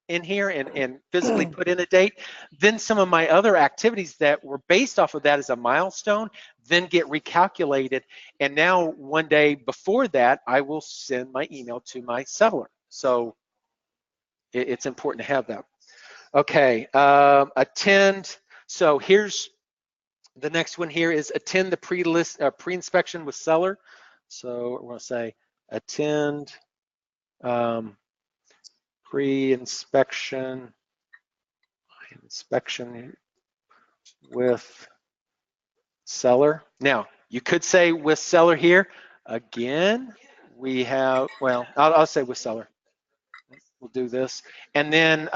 in here and physically put in a date, then some of my other activities that were based off of that as a milestone then get recalculated. And now one day before that, I will send my email to my seller. So it's important to have that. Okay, attend. So here's the next one here is attend the pre-inspection with seller. So we're going to say attend pre-inspection with seller. Now you could say with seller here. Again, we have, well, I'll say with seller. We'll do this. And then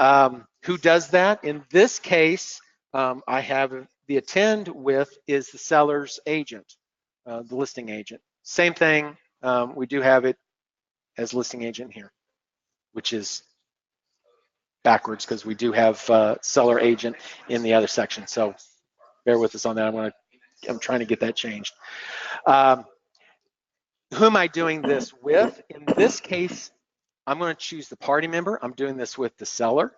who does that? In this case, I have the attend with is the seller's agent, the listing agent. Same thing, we do have it as listing agent here, which is backwards because we do have seller agent in the other section. So bear with us on that. I'm trying to get that changed. Who am I doing this with? In this case, I'm going to choose the party member. I'm doing this with the seller.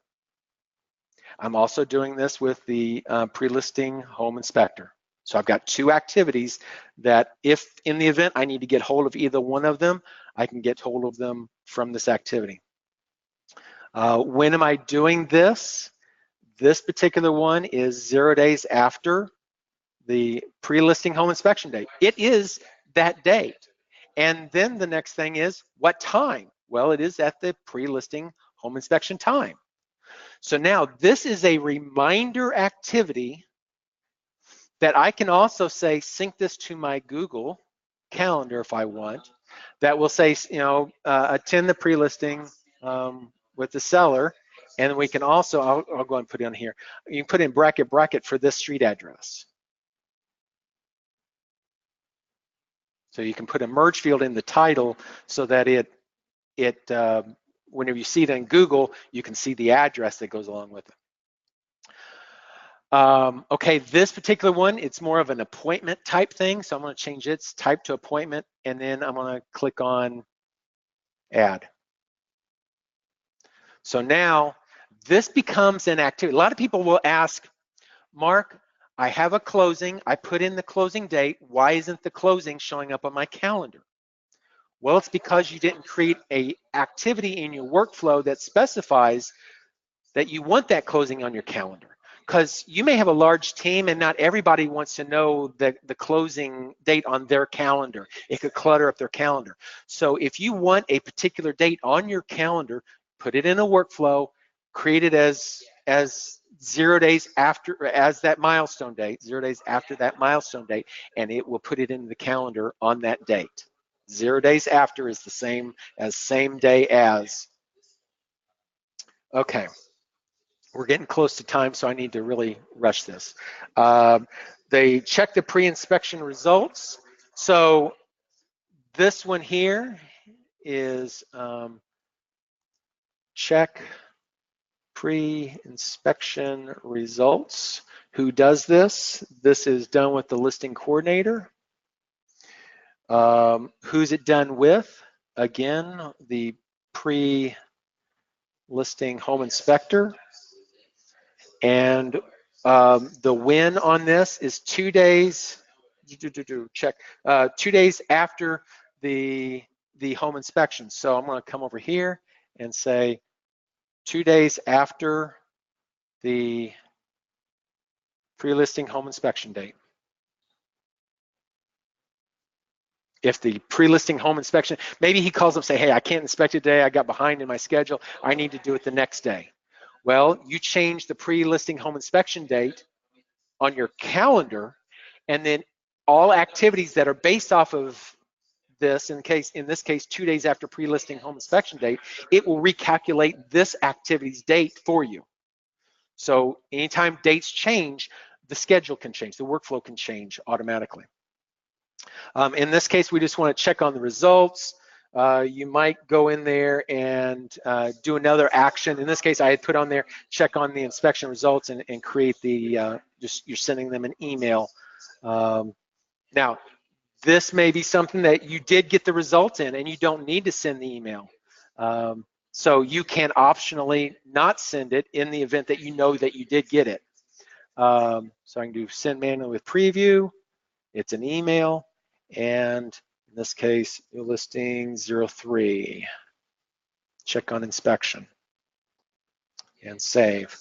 I'm also doing this with the pre-listing home inspector. So I've got two activities that if in the event I need to get hold of either one of them, I can get hold of them from this activity. When am I doing this? This particular one is 0 days after the pre-listing home inspection date. It is that date. And then the next thing is what time? Well, it is at the pre-listing home inspection time. So now this is a reminder activity that I can also say sync this to my Google Calendar if I want. That will say, attend the pre-listing with the seller, and we can also, I'll go ahead and put it on here. You can put in bracket for this street address. So you can put a merge field in the title so that whenever you see it in Google, you can see the address that goes along with it. Okay, this particular one, it's more of an appointment type thing. So I'm going to change its type to appointment, and then I'm going to click on add. So now this becomes an activity. A lot of people will ask, Mark, I have a closing. I put in the closing date. Why isn't the closing showing up on my calendar? Well, it's because you didn't create an activity in your workflow that specifies that you want that closing on your calendar. Because you may have a large team and not everybody wants to know the closing date on their calendar. It could clutter up their calendar. So if you want a particular date on your calendar, put it in a workflow, create it as 0 days after, as that milestone date, 0 days after that milestone date, and it will put it in the calendar on that date. 0 days after is the same as same day as. Okay. We're getting close to time, so I need to really rush this. They check the pre-inspection results. So this one here is check pre-inspection results. Who does this? This is done with the listing coordinator. Who's it done with? Again, the pre-listing home inspector. And the win on this is 2 days, check, 2 days after the home inspection. So I'm gonna come over here and say 2 days after the pre-listing home inspection date. If the pre-listing home inspection, maybe he calls up and say, hey, I can't inspect it today, I got behind in my schedule, I need to do it the next day. Well, you change the pre-listing home inspection date on your calendar, and then all activities that are based off of this, in this case 2 days after pre-listing home inspection date, it will recalculate this activity's date for you. So anytime dates change, the schedule can change, the workflow can change automatically. In this case, we just want to check on the results. You might go in there and do another action. In this case, I had put on there, check on the inspection results and create the, just you're sending them an email. Now, this may be something that you did get the results in and you don't need to send the email. So you can optionally not send it in the event that you know that you did get it. So I can do send manually with preview. It's an email. And in this case, your listing 03. Check on inspection and save.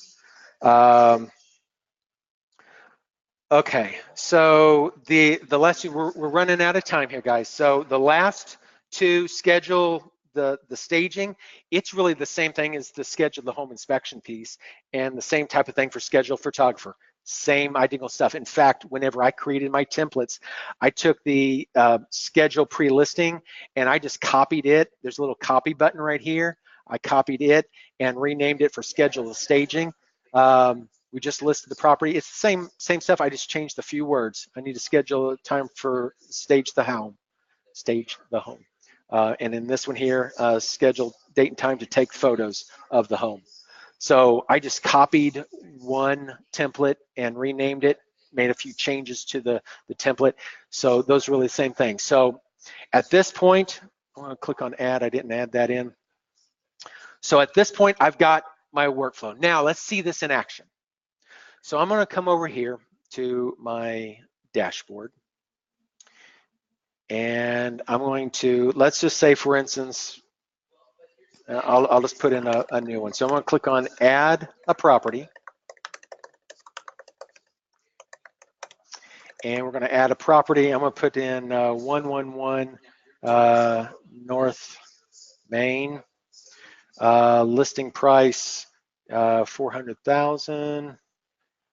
Okay, so the last we're running out of time here, guys. So the last two, schedule the staging. It's really the same thing as the schedule the home inspection piece, and the same type of thing for schedule photographer. Same identical stuff. In fact, whenever I created my templates, I took the schedule pre-listing and I just copied it. There's a little copy button right here. I copied it and renamed it for schedule the staging. We just listed the property. It's the same stuff. I just changed a few words. I need to schedule a time for stage the home. And in this one here, schedule date and time to take photos of the home. So I just copied one template and renamed it, made a few changes to the template. So those are really the same thing. So at this point, I'm gonna click on add. I didn't add that in. So at this point, I've got my workflow. Now let's see this in action. So I'm gonna come over here to my dashboard. And I'm going to, let's just say, for instance, I'll just put in a new one. So I'm going to click on add a property. And we're going to add a property. I'm going to put in 111 North Main. Listing price 400,000.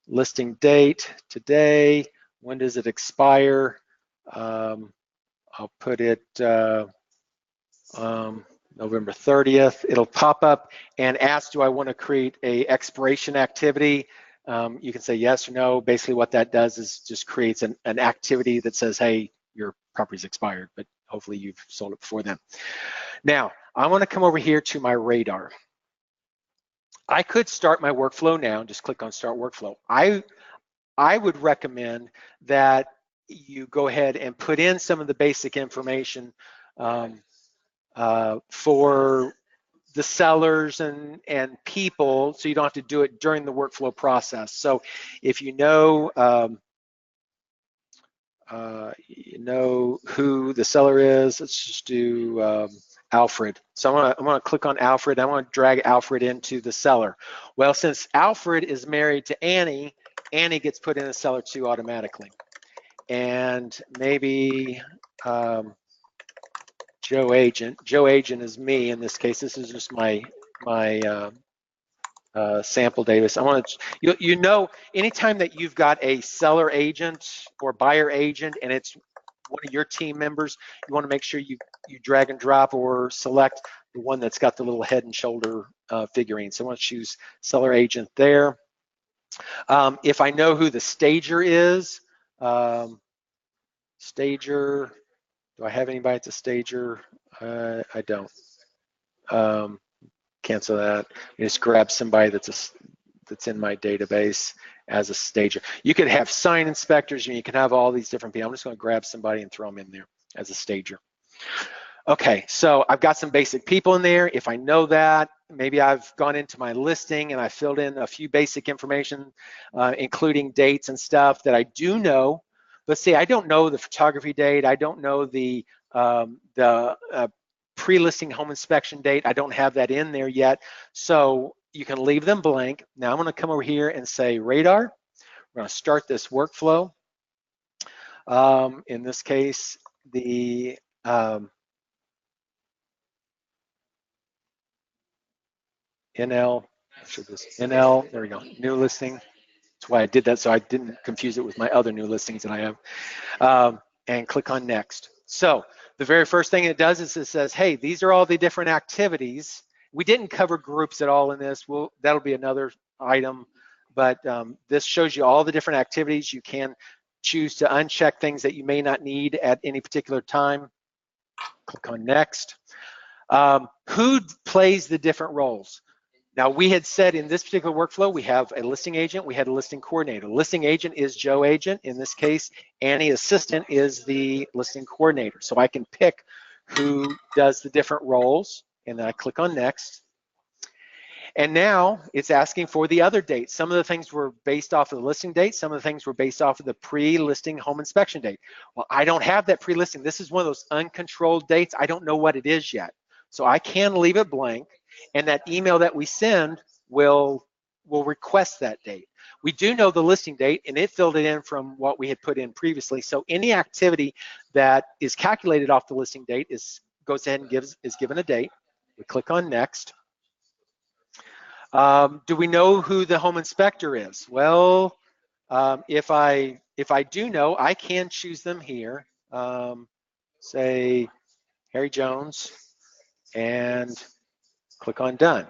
Listing date today. When does it expire? I'll put it November 30th. It'll pop up and ask, do I want to create a expiration activity? You can say yes or no. Basically what that does is just creates an activity that says, hey, your property's expired, but hopefully you've sold it before then. Now, I want to come over here to my radar. I could start my workflow now, just click on start workflow. I would recommend that you go ahead and put in some of the basic information for the sellers and people, so you don't have to do it during the workflow process. So if you know who the seller is, let's just do Alfred. So I'm gonna click on Alfred. I want to drag Alfred into the seller. Well, since Alfred is married to Annie, Annie gets put in the seller too automatically. And maybe Joe Agent. Joe Agent is me in this case. This is just my sample database. I want to, you know, anytime that you've got a seller agent or buyer agent and it's one of your team members, you want to make sure you drag and drop or select the one that's got the little head and shoulder figurine. So I want to choose seller agent there. If I know who the stager is, stager, do I have anybody that's a stager? I don't. Cancel that. You just grab somebody that's in my database as a stager. You could have sign inspectors, and you can have all these different people. I'm just going to grab somebody and throw them in there as a stager. Okay, so I've got some basic people in there. If I know that, maybe I've gone into my listing and I filled in a few basic information, including dates and stuff that I do know. But see, I don't know the photography date. I don't know the pre-listing home inspection date. I don't have that in there yet. So you can leave them blank. Now I'm going to come over here and say radar. We're going to start this workflow. In this case, the NL, NL, there we go, new listing. That's why I did that, so I didn't confuse it with my other new listings that I have. And click on next. So the very first thing it does is it says, hey, these are all the different activities. We didn't cover groups at all in this. That'll be another item, but this shows you all the different activities. You can choose to uncheck things that you may not need at any particular time. Click on next. Who plays the different roles? Now, we had said in this particular workflow, we have a listing agent, we had a listing coordinator. Listing agent is Joe agent. In this case, Annie assistant is the listing coordinator. So I can pick who does the different roles, and then I click on next. And now it's asking for the other dates. Some of the things were based off of the listing date. Some of the things were based off of the pre-listing home inspection date. Well, I don't have that pre-listing. This is one of those uncontrolled dates. I don't know what it is yet. So I can leave it blank, and that email that we send will request that date. We do know the listing date, and it filled it in from what we had put in previously. So any activity that is calculated off the listing date goes ahead and is given a date. We click on next. Do we know who the home inspector is? Well, if I do know, I can choose them here. Say Harry Jones, and click on done.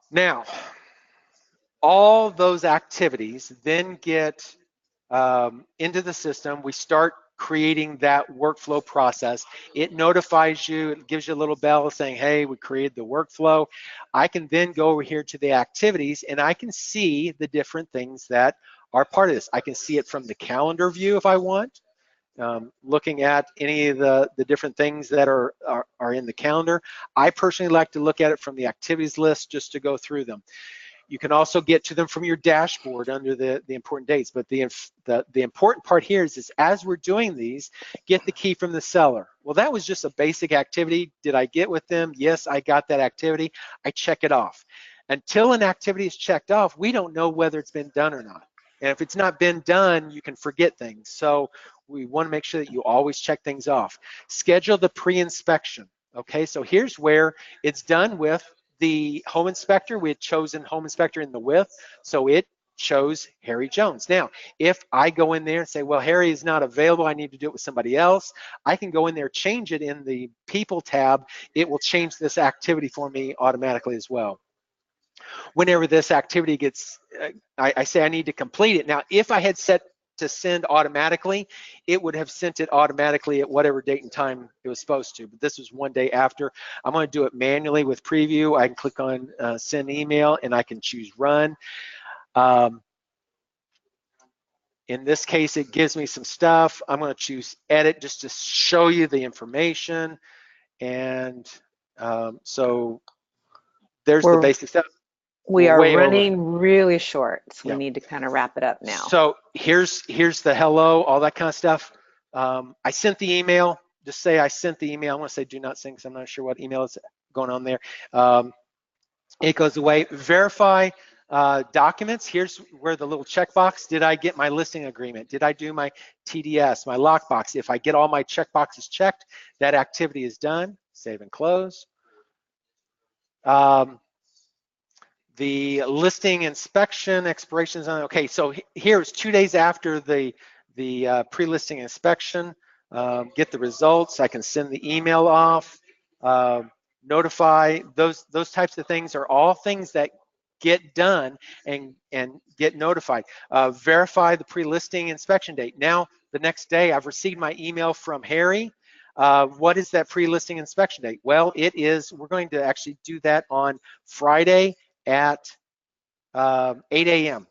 Now, all those activities then get into the system. We start creating that workflow process. It notifies you, it gives you a little bell saying, hey, we created the workflow. I can then go over here to the activities, and I can see the different things that are part of this. I can see it from the calendar view if I want. Looking at any of the different things that are in the calendar. I personally like to look at it from the activities list just to go through them. You can also get to them from your dashboard under the important dates, but the important part here is as we're doing these, get the key from the seller. Well, that was just a basic activity. Did I get with them? Yes, I got that activity. I check it off. Until an activity is checked off, we don't know whether it's been done or not. And if it's not been done, you can forget things. So we want to make sure that you always check things off. Schedule the pre-inspection. Okay, so here's where it's done with the home inspector. We had chosen home inspector in the with, so it chose Harry Jones. Now, if I go in there and say, well, Harry is not available, I need to do it with somebody else, I can go in there, change it in the people tab. It will change this activity for me automatically as well. Whenever this activity gets, I say I need to complete it. Now, if I had set to send automatically, it would have sent it automatically at whatever date and time it was supposed to, but this was one day after. I'm going to do it manually with preview. I can click on send email, and I can choose run. In this case, it gives me some stuff. I'm going to choose edit just to show you the information. And so there's the basic stuff. We are running really short, so we need to kind of wrap it up now. So here's the hello, all that kind of stuff. I sent the email. Just say I sent the email. I want to say do not send because I'm not sure what email is going on there. It goes away. Verify documents. Here's where the little checkbox. Did I get my listing agreement? Did I do my TDS, my lockbox? If I get all my checkboxes checked, that activity is done. Save and close. The listing inspection expirations on. Okay, so here's 2 days after the pre-listing inspection. Get the results. I can send the email off. notify, those types of things are all things that get done and get notified. Verify the pre-listing inspection date. Now, the next day, I've received my email from Harry. What is that pre-listing inspection date? Well, it is, we're going to actually do that on Friday at 8 a.m.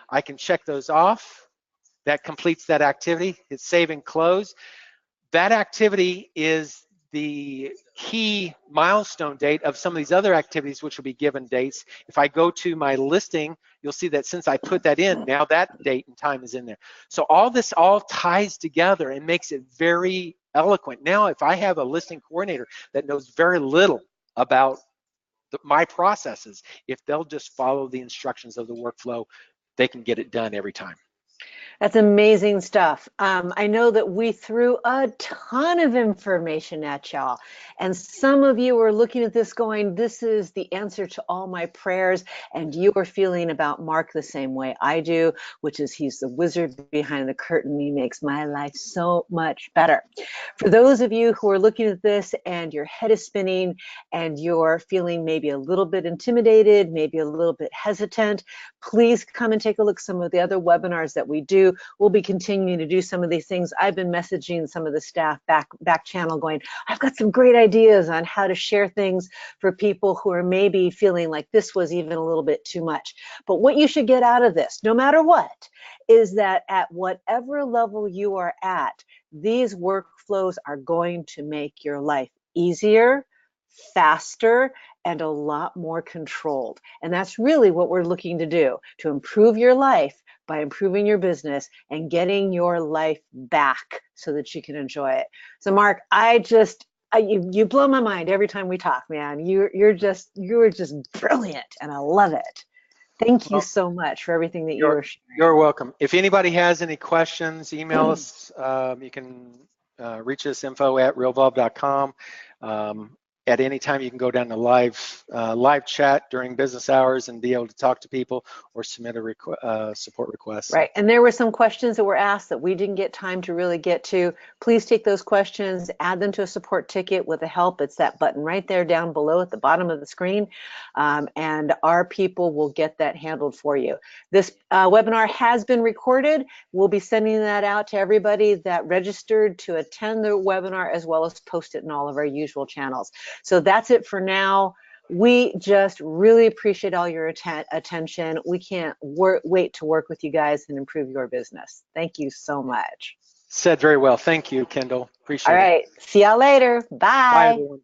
I can check those off. That completes that activity. Hit save and close. That activity is the key milestone date of some of these other activities, which will be given dates. If I go to my listing, you'll see that since I put that in, now that date and time is in there. So all this all ties together and makes it very eloquent. Now, if I have a listing coordinator that knows very little about my processes, if they'll just follow the instructions of the workflow, they can get it done every time. That's amazing stuff. I know that we threw a ton of information at y'all, and some of you are looking at this going, this is the answer to all my prayers, and you are feeling about Mark the same way I do, which is he's the wizard behind the curtain. He makes my life so much better. For those of you who are looking at this and your head is spinning and you're feeling maybe a little bit intimidated, maybe a little bit hesitant, please come and take a look at some of the other webinars that we do. We'll be continuing to do some of these things. I've been messaging some of the staff back channel going, I've got some great ideas on how to share things for people who are maybe feeling like this was even a little bit too much. But what you should get out of this, no matter what, is that at whatever level you are at, these workflows are going to make your life easier, faster, and a lot more controlled. And that's really what we're looking to do, to improve your life by improving your business and getting your life back so that you can enjoy it. So Mark, you blow my mind every time we talk, man. You're just brilliant, and I love it. Thank you so much for everything that you were sharing. You're welcome. If anybody has any questions, email us. You can reach us info@realvolve.com. At any time, you can go down to live chat during business hours and be able to talk to people or submit a support request. Right, and there were some questions that were asked that we didn't get time to really get to. Please take those questions, add them to a support ticket with a help. It's that button right there down below at the bottom of the screen, and our people will get that handled for you. This webinar has been recorded. We'll be sending that out to everybody that registered to attend the webinar, as well as post it in all of our usual channels. So that's it for now. We just really appreciate all your attention. We can't wait to work with you guys and improve your business. Thank you so much. Said very well. Thank you, Kendyl. Appreciate it. All right. See y'all later. Bye. Bye, everyone.